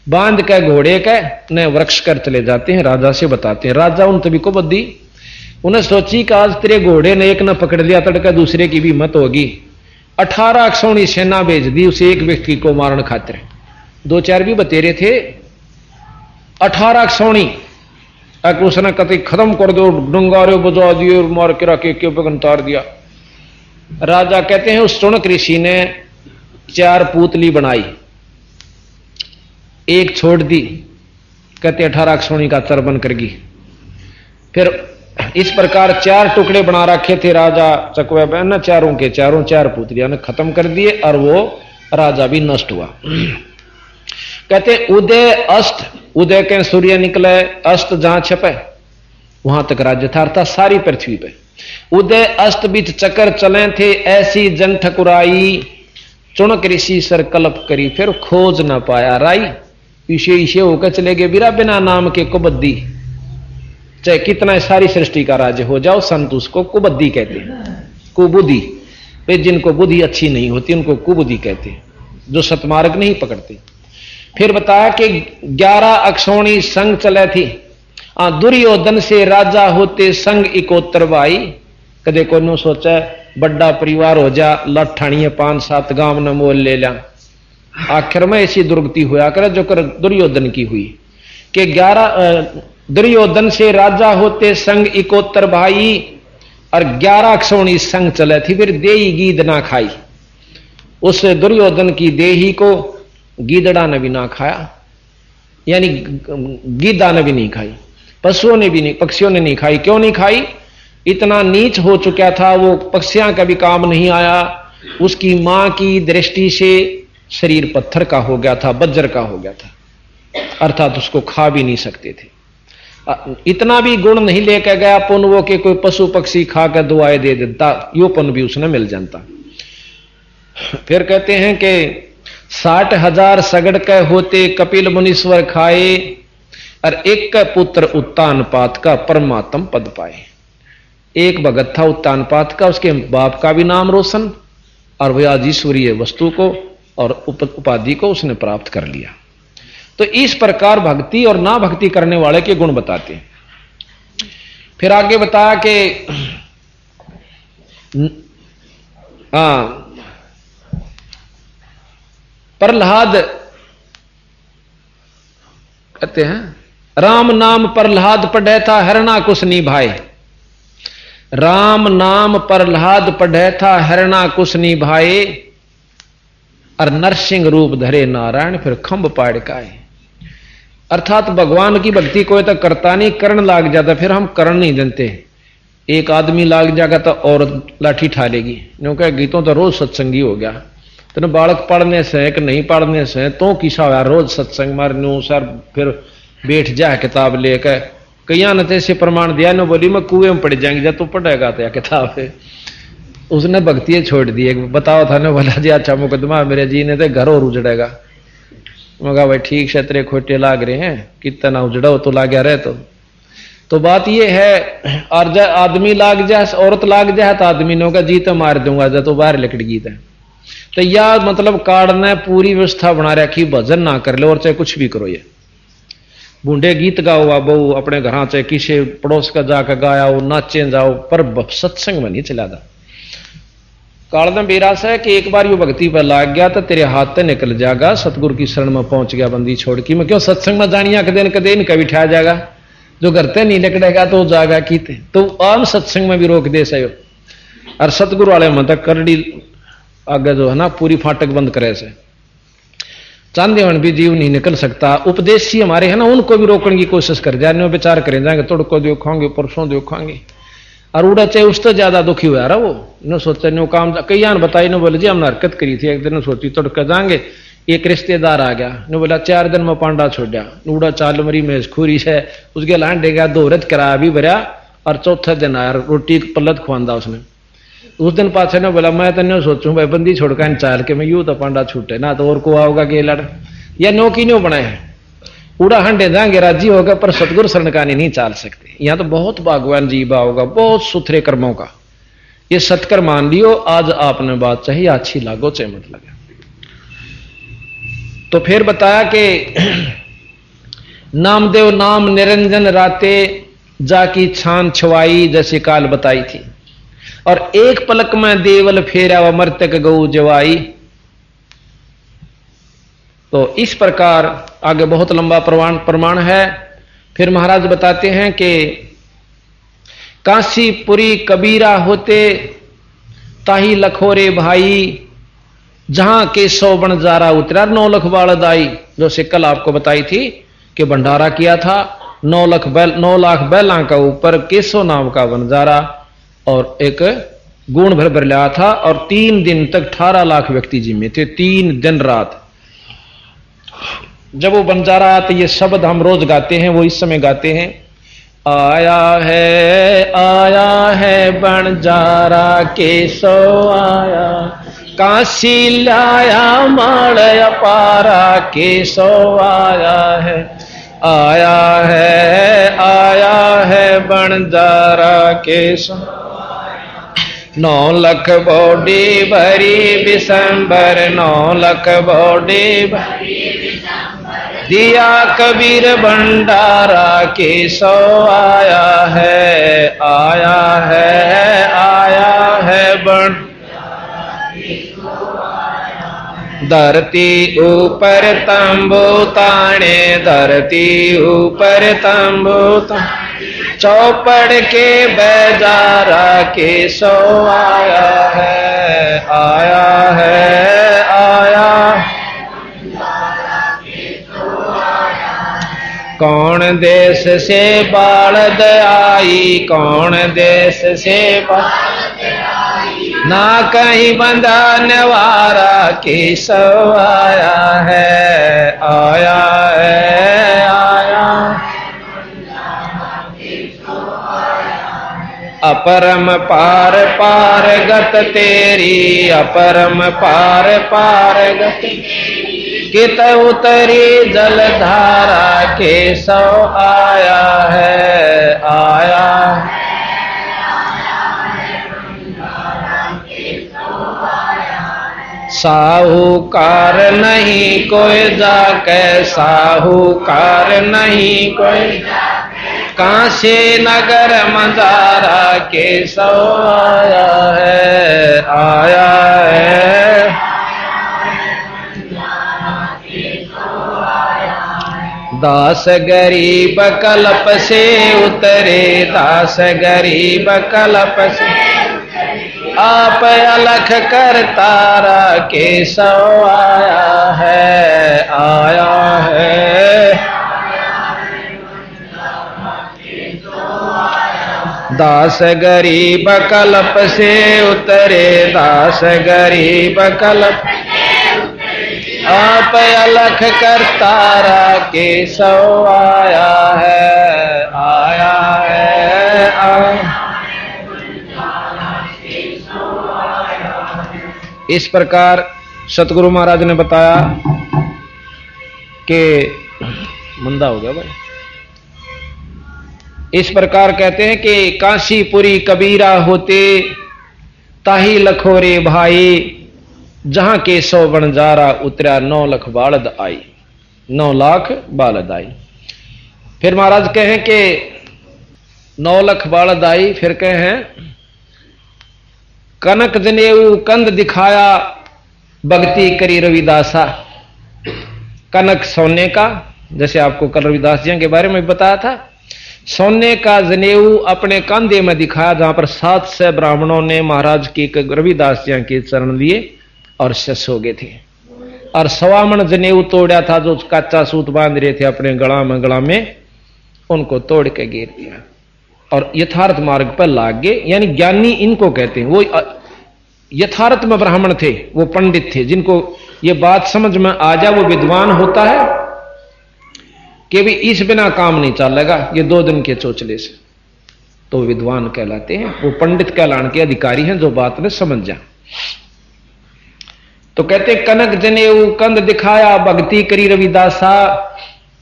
बांध के घोड़े के ने वृक्ष कर चले जाते हैं, राजा से बताते हैं। राजा उन तभी को बद्दी, उन्हें सोची कि आज तेरे घोड़े ने एक न पकड़ लिया तड़का दूसरे की भी मत होगी। 18 अक्षौणी सेना भेज दी उसे एक व्यक्ति को मारने खातिर, 2-4 भी बतेरे थे। 18 अक्षौणी उसने कति खत्म कर दो, डंगारे बजा दिए और मार के रखे के पगन तार दिया। राजा कहते हैं उस चुनक ऋषि ने 4 पुतली बनाई, एक छोड़ दी, कहते 18 अक्षौणी का चर बन कर गई। फिर इस प्रकार 4 टुकड़े बना रखे थे राजा चकवा बैन ने, चारों के चारों 4 पुतलियां ने खत्म कर दिए और वो राजा भी नष्ट हुआ। कहते उदय अस्त, उदय के सूर्य निकले, अस्त जहां छपे वहां तक राज्य था, अर्थात सारी पृथ्वी पे। उदय अस्त बीच चक्कर चले थे ऐसी जन ठकुराई, चुनक ऋषि सर कल्प करी फिर खोज न पाया राई। इसे होकर चले गए बिरा बिना नाम के कुबद्दी, चाहे कितना सारी सृष्टि का राज्य हो जाओ, संत उसको कुबद्दी कहते हैं, कुबुद्धि। वे जिनको बुद्धि अच्छी नहीं होती उनको कुबुद्धि कहते हैं, जो सतमार्ग नहीं पकड़ते। फिर बताया कि 11 अक्षौणी संग चले थी, दुर्योधन से राजा होते संग इकोत्तर भाई। कदे को नो सोचा बड़ा परिवार हो जा, लठाणिए 5-7 गांव न मोल ले ला। आखिर में ऐसी दुर्गति हुआ करे जो कर दुर्योधन की हुई कि 11 दुर्योधन से राजा होते संग इकोत्तर भाई, और 11 अक्षौणी संग चले थी। फिर देही गीद ना खाई, उस दुर्योधन की देही को गीदड़ा ने भी ना खाया, यानी गीदा ने भी नहीं खाई, पशुओं ने भी नहीं, पक्षियों ने नहीं खाई। क्यों नहीं खाई? इतना नीच हो चुका था वो, पक्षियां का भी काम नहीं आया। उसकी मां की दृष्टि से शरीर पत्थर का हो गया था, बज्र का हो गया था, अर्थात उसको खा भी नहीं सकते थे। इतना भी गुण नहीं लेकर गया पुन वो के कोई पशु पक्षी खा कर दुआएं दे देता, यो पुन भी उसने मिल जाता। फिर कहते हैं कि 60,000 सगड़ के होते कपिल मुनीश्वर खाए, और एक का पुत्र उत्तानपात का परमात्म पद पाए। एक भगत था उत्तानपात का, उसके बाप का भी नाम रोशन, और वह आज ईश्वरीय वस्तु को और उपाधि को उसने प्राप्त कर लिया। तो इस प्रकार भक्ति और ना भक्ति करने वाले के गुण बताते हैं। फिर आगे बताया कि प्रहलाद कहते हैं राम नाम प्रहलाद पढ़े था हरणा कुछ निभाए। राम नाम प्रहलाद पढ़े था हरणा कुछ निभाए, और नरसिंह रूप धरे नारायण फिर खंभ पाड़ काए। अर्थात भगवान की भक्ति कोई तो करता नहीं, करण लाग जाता, फिर हम करण नहीं देते। एक आदमी लाग जाएगा तो औरत लाठी ठा लेगी। क्योंकि गीतों तो रोज सत्संगी हो गया, तेने बालक पढ़ने से कि नहीं पढ़ने से तो किसा हुआ रोज सत्संग मारने सर फिर बैठ जा किताब लेकर। कई ने तो ऐसे प्रमाण दिया न, बोली मैं कुएं में पड़ जाएंगे जब तू पढ़ेगा तो या किताब है। उसने भक्ति छोड़ दी। बताओ था ना, बोला जी अच्छा मुकदमा मेरे जी ने तो घर और उजड़ेगा। मैं कहा भाई ठीक से तेरे खोटे लाग रहे हैं, कितना उजड़ो तो लाग रहे। तो बात ये है, और जब आदमी लाग जाए औरत लाग जाए तो आदमी ने कहा जी तो मार दूंगा जब तो बाहर लिकट गई था। तो या मतलब कार्ड ने पूरी व्यवस्था बना रखी, भजन ना कर लो और चाहे कुछ भी करो, ये बूढ़े गीत गाओ बहु अपने घर, चाहे किसी पड़ोस का जाकर गाया हो, नाचे जाओ, पर सत्संग में नहीं चला था। कालदम बेरास है कि एक बार यू भक्ति पर लाग गया तो तेरे हाथ से निकल जाएगा, सतगुरु की शरण में पहुंच गया बंदी छोड़ की। मैं क्यों सत्संग में जानिया कदे न कभी ठा जाएगा, जो करते नहीं निकलेगा तो जाएगा कीते। तो आम सत्संग में भी रोक दे सो, और सतगुरु वाले में तक करड़ी आगे जो है ना पूरी फाटक बंद करे से चांदे वन भी जीव नहीं निकल सकता। उपदेशी हमारे है ना, उनको भी रोकने की कोशिश कर जाए, विचार करें जाएंगे तुड़को देखोगे परसों देखोगे, और उड़ा चाहे उससे ज्यादा दुखी हुआ रहा वो न सोचे नो काम। कई आन बताई न बोले जी हमने हरकत करी थी एक दिन, सोची तुड़क जाएंगे, एक रिश्तेदार आ गया न बोला 4 दिन में पांडा छोड़ दिया, उड़ा चाल मरी में खूरी है उसके लांडे गया, 2 रथ कराया भी भरा, और चौथा दिन आया रोटी पल्लत खुआंदा उसने। उस दिन पाछे ने बोला मैं तो नहीं सोचूं भाई बंदी छोड़कर चाल के मैं यूं तो पांडा छूटे ना तो और को आओगा कि लड़ या नो की नो बनाए हैं। उड़ा हंडे जाएंगे राजी होगा, पर सतगुरु शरणकानी नहीं चाल सकते। यहाँ तो बहुत भगवान जीवा होगा, बहुत सुथरे कर्मों का। ये सत्कर मान लियो, आज आपने बात चाहिए अच्छी लागो चाहे मत लगे। तो फिर बताया कि नामदेव नाम निरंजन राते जाकी छान छवाई, जैसे काल बताई थी, और एक पलक में देवल फेरा व मर्तक गऊ जवाई। तो इस प्रकार आगे बहुत लंबा प्रमाण है। फिर महाराज बताते हैं कि काशीपुरी कबीरा होते ताही लखोरे भाई, जहां के 100 बंजारा उतरा 9 लाख बालदाई, जो सिक्कल आपको बताई थी कि भंडारा किया था 9 लाख बैला का ऊपर केसो नाम का बंजारा और एक गुण भर लिया था, और 3 दिन तक 18 लाख व्यक्ति जिम्मे थे, 3 दिन रात। जब वो बंजारा आते, ये शब्द हम रोज गाते हैं, वो इस समय गाते हैं, आया है बंजारा केसो आया, काशी लाया माल अपारा केसो आया है बंजारा केसो। 9 लाख बॉडी भरी विशंबर, 9 लाख बॉडी भरी दिया कबीर भंडारा केसो आया है धरती ऊपर तंबू ताने, धरती ऊपर तंबू ताने, चौपड़ के बेजारा केसो आया है कौन देश से बालद आई, कौन देश से बालद आई, ना कहीं बंधा नवारा केसो आया है अपरम पार पार गत तेरी, अपरम पार पार गत कित उतरी जलधारा केसो आया है साहूकार नहीं कोई जाके, साहूकार नहीं कोई काशी नगर मंजारा केसो आया है दास गरीब कल्प से उतरे, दास गरीब कल्प से आप अलख कर तारा केसो आया है दास गरीब कल्प से उतरे, दास गरीब कल्प आप अलख करतारा केशव आया है, आया है, आया। इस प्रकार सतगुरु महाराज ने बताया कि मंदा हो गया भाई। इस प्रकार कहते हैं कि काशीपुरी कबीरा होते ताही लखोरे भाई, जहां केशव बंजारा उतरा 9 लाख बालद आई, 9 लाख बालद आई। फिर महाराज कहें कि 9 लाख बालद आई, फिर कहें कनक जनेऊ कंद दिखाया भक्ति करी रविदासा। कनक सोने का, जैसे आपको कल रविदास जी के बारे में बताया था, सोने का जनेऊ अपने कंधे में दिखाया, जहां पर 700 ब्राह्मणों ने महाराज की रविदास जी के चरण लिए और शस हो गए थे। और 1.25 मन जनेऊ तोड़ा था, जो कच्चा सूत बांध रहे थे अपने गला में, उनको तोड़ के गिर दिया और यथार्थ मार्ग पर लाग गए। यानी ज्ञानी इनको कहते हैं, वो यथार्थ में ब्राह्मण थे, वो पंडित थे, जिनको ये बात समझ में आ जाए, वो विद्वान होता है कि भी इस बिना काम नहीं चलेगा, ये 2 दिन के चोचले से, तो विद्वान कहलाते हैं। वो पंडित कहलाने के अधिकारी हैं, जो बात में समझ जाए। तो कहते कनक जनेऊ कंद दिखाया भक्ति करी रविदासा,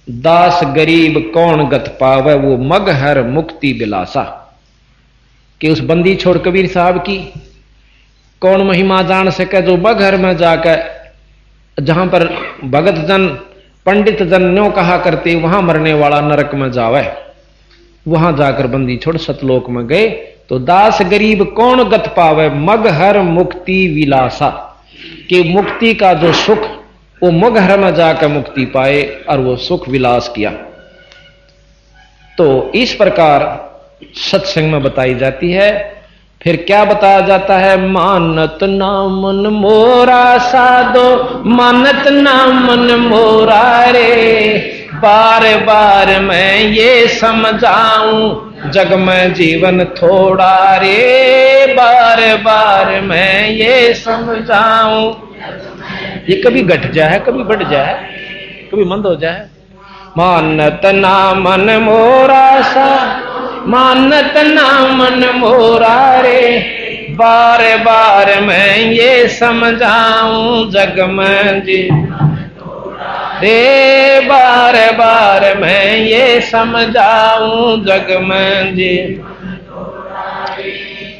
दास गरीब कौन गत पावे, वो मग हर मुक्ति बिलासा। कि उस बंदी छोड़ कबीर साहब की कौन महिमा जान सके, जो मगहर में जाकर, जहां पर भगत जन पंडित जन न्यों कहा करते वहां मरने वाला नरक में जावे, वहां जाकर बंदी छोड़ सतलोक में गए। तो दास गरीब कौन गत पावे, मग हर मुक्ति विलासा। कि मुक्ति का जो सुख, वो मगहर में जाकर मुक्ति पाए और वो सुख विलास किया। तो इस प्रकार सत्संग में बताई जाती है। फिर क्या बताया जाता है, मानत ना मन मोरा साधो, मानत ना मन मोरा रे, बार बार मैं ये समझाऊं जग में जीवन थोड़ा रे, बार बार मैं ये समझाऊं। ये कभी घट जाए, कभी बढ़ जाए, कभी मंद हो जाए। मानत ना मन मोरा सा, मानत ना मन मोरा रे, बार बार मैं ये समझाऊं जग में जीवन रे, बार बार मैं ये समझाऊं जग में जीवन।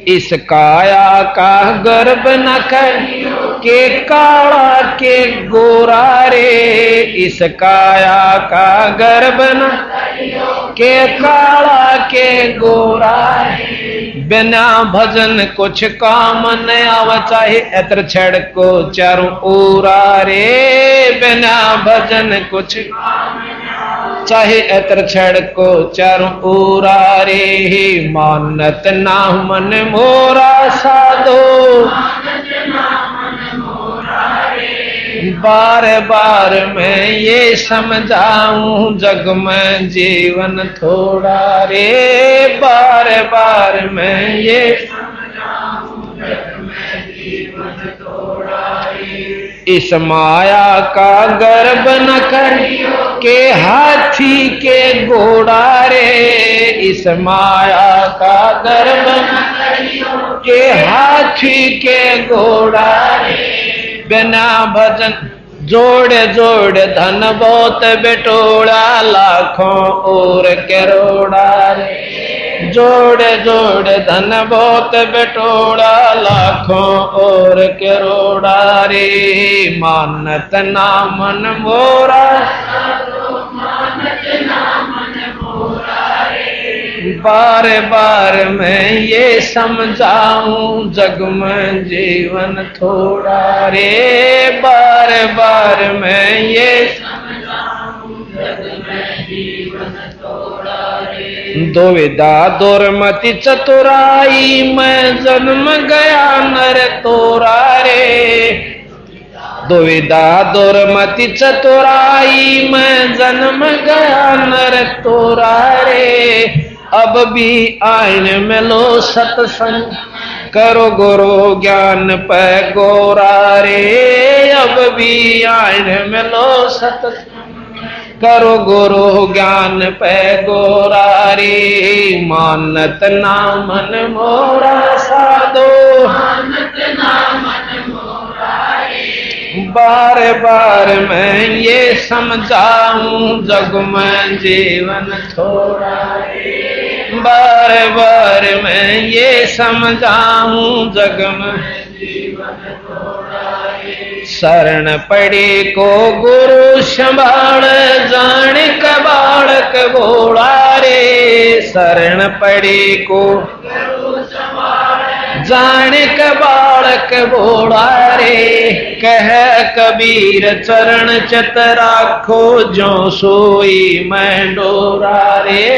इस काया का गर्भ न कर के काला के गोरा रे, इस काया का गर्भ न के काला के गोरा रे, बिना भजन कुछ काम न आव, चाहे एतर छड़ को चारों ओरा रे, बिना भजन कुछ चाहे एतर छड़ को चारों ओरा रे, मानत ना मन मोरा साधो, बार बार मैं ये समझाऊं जग में जीवन थोड़ा रे, बार बार मैं ये समझाऊं जग में जीवन थोड़ा रे। इस माया का गर्भ न कर के हाथी के घोड़ा रे, इस माया का गर्भ न कर के हाथी के घोड़ा रे, बिना भजन जोड़ जोड़ धन बहुत बिटोड़ा, लाखों और करोड़ा रे, जोड़ जोड़ धन बहुत बिटोड़ा, लाखों और करोड़ा रे, मानत ना मन मोरा, मानत ना मन मोरा रे, बार बार मैं ये समझाऊं जग में जीवन थोड़ा रे, बार बार मैं ये समझाऊं जग में जीवन थोड़ा रे। दुविधा दुर्मति चतुराई में जन्म गया नर तोरा रे, दुविधा दुर्मति चतुराई में जन्म गया नर तोरा रे, अब भी आइन में लो सत्संग, करो गुरु ज्ञान पे गोरा रे। अब भी आइन में लो सत्संग, करो गुरु ज्ञान पे गोरा रे। मानत ना मन मोरा साधो, मानत ना मन मोरा रे। बार बार मैं ये समझाऊं, जग में जीवन थोड़ा रे। बार बार मैं ये समझाऊं, जग में जीवन थोड़ा रे। शरण पड़ी को गुरु संभाल, जान का बालक बोला रे। शरण पड़ी को गुरु संभाल, जान का बालक बोला रे। कह कबीर चरण चित राखो, जो सोई मैं डोरा रे।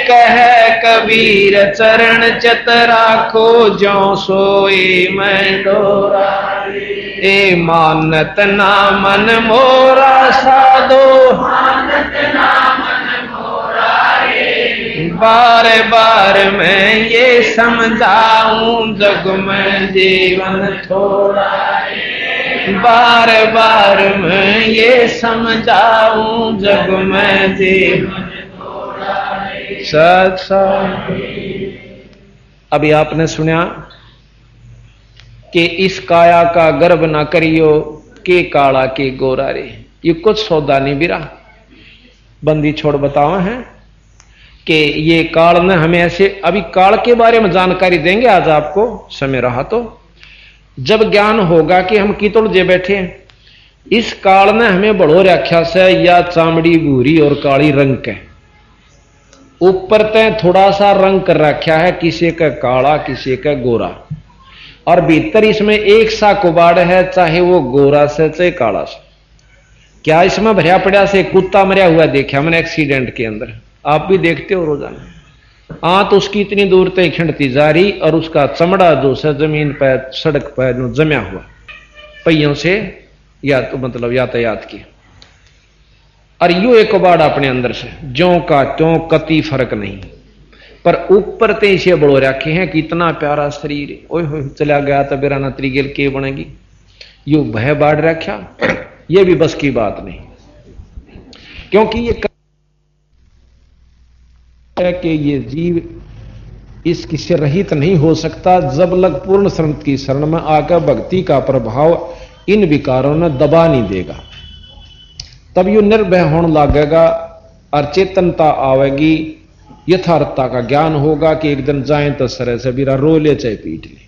कह कबीर चरण चित राखो, जो सोई मैं डोरा रे। ए मानत ना मन मोरा साधो, मानत ना मन मोरा रे। बार बार मैं ये समझाऊं, जग में जीवन थोड़ा रे। बार बार मैं ये समझाऊं, जग में जीवन थोड़ा रे। सत्संग। अभी आपने सुना कि इस काया का गर्भ ना करियो, के काला के गोरा रे। ये कुछ सौदा नहीं बिरा, बंदी छोड़ बताओ हैं कि ये काल ने हमें ऐसे। अभी काल के बारे में जानकारी देंगे आज आपको, समय रहा तो। जब ज्ञान होगा कि हम कितुल जे बैठे हैं, इस काल ने हमें बड़ो रखा से या चामड़ी भूरी और काली रंग के ऊपर तय थोड़ा सा रंग कर रखा है, किसी का काला किसी का गोरा, और भीतर इसमें एक सा कुबाड़ है, चाहे वो गोरा से चाहे काला से। क्या इसमें भरिया पड़ा से कुत्ता मरिया हुआ देखा मैंने एक्सीडेंट के अंदर, आप भी देखते हो रोजाना। आंत उसकी इतनी दूर तक खिंडती जा रही, और उसका चमड़ा जो है जमीन पर सड़क पर जमा हुआ पहियों से, या तो मतलब यातायात की। और यू एक कबाड़ अपने अंदर से ज्यों का त्यों, कति फर्क नहीं। पर ऊपर ते इसे बड़ो रखे हैं, कितना प्यारा शरीर, ओए हो चला गया तो बेराना त्रिगेल के बनेगी। यू भय बाढ़ रखा, ये भी बस की बात नहीं, क्योंकि ये कि ये जीव इससे रहित नहीं हो सकता जब लग पूर्ण शरण की शरण में आकर भक्ति का प्रभाव इन विकारों ने दबा नहीं देगा। तब यू निर्भय होने लगेगा और चेतनता आवेगी, यथार्थता का ज्ञान होगा कि एक दिन जाए तो सरे से बिरा रो ले चाहे पीट ले।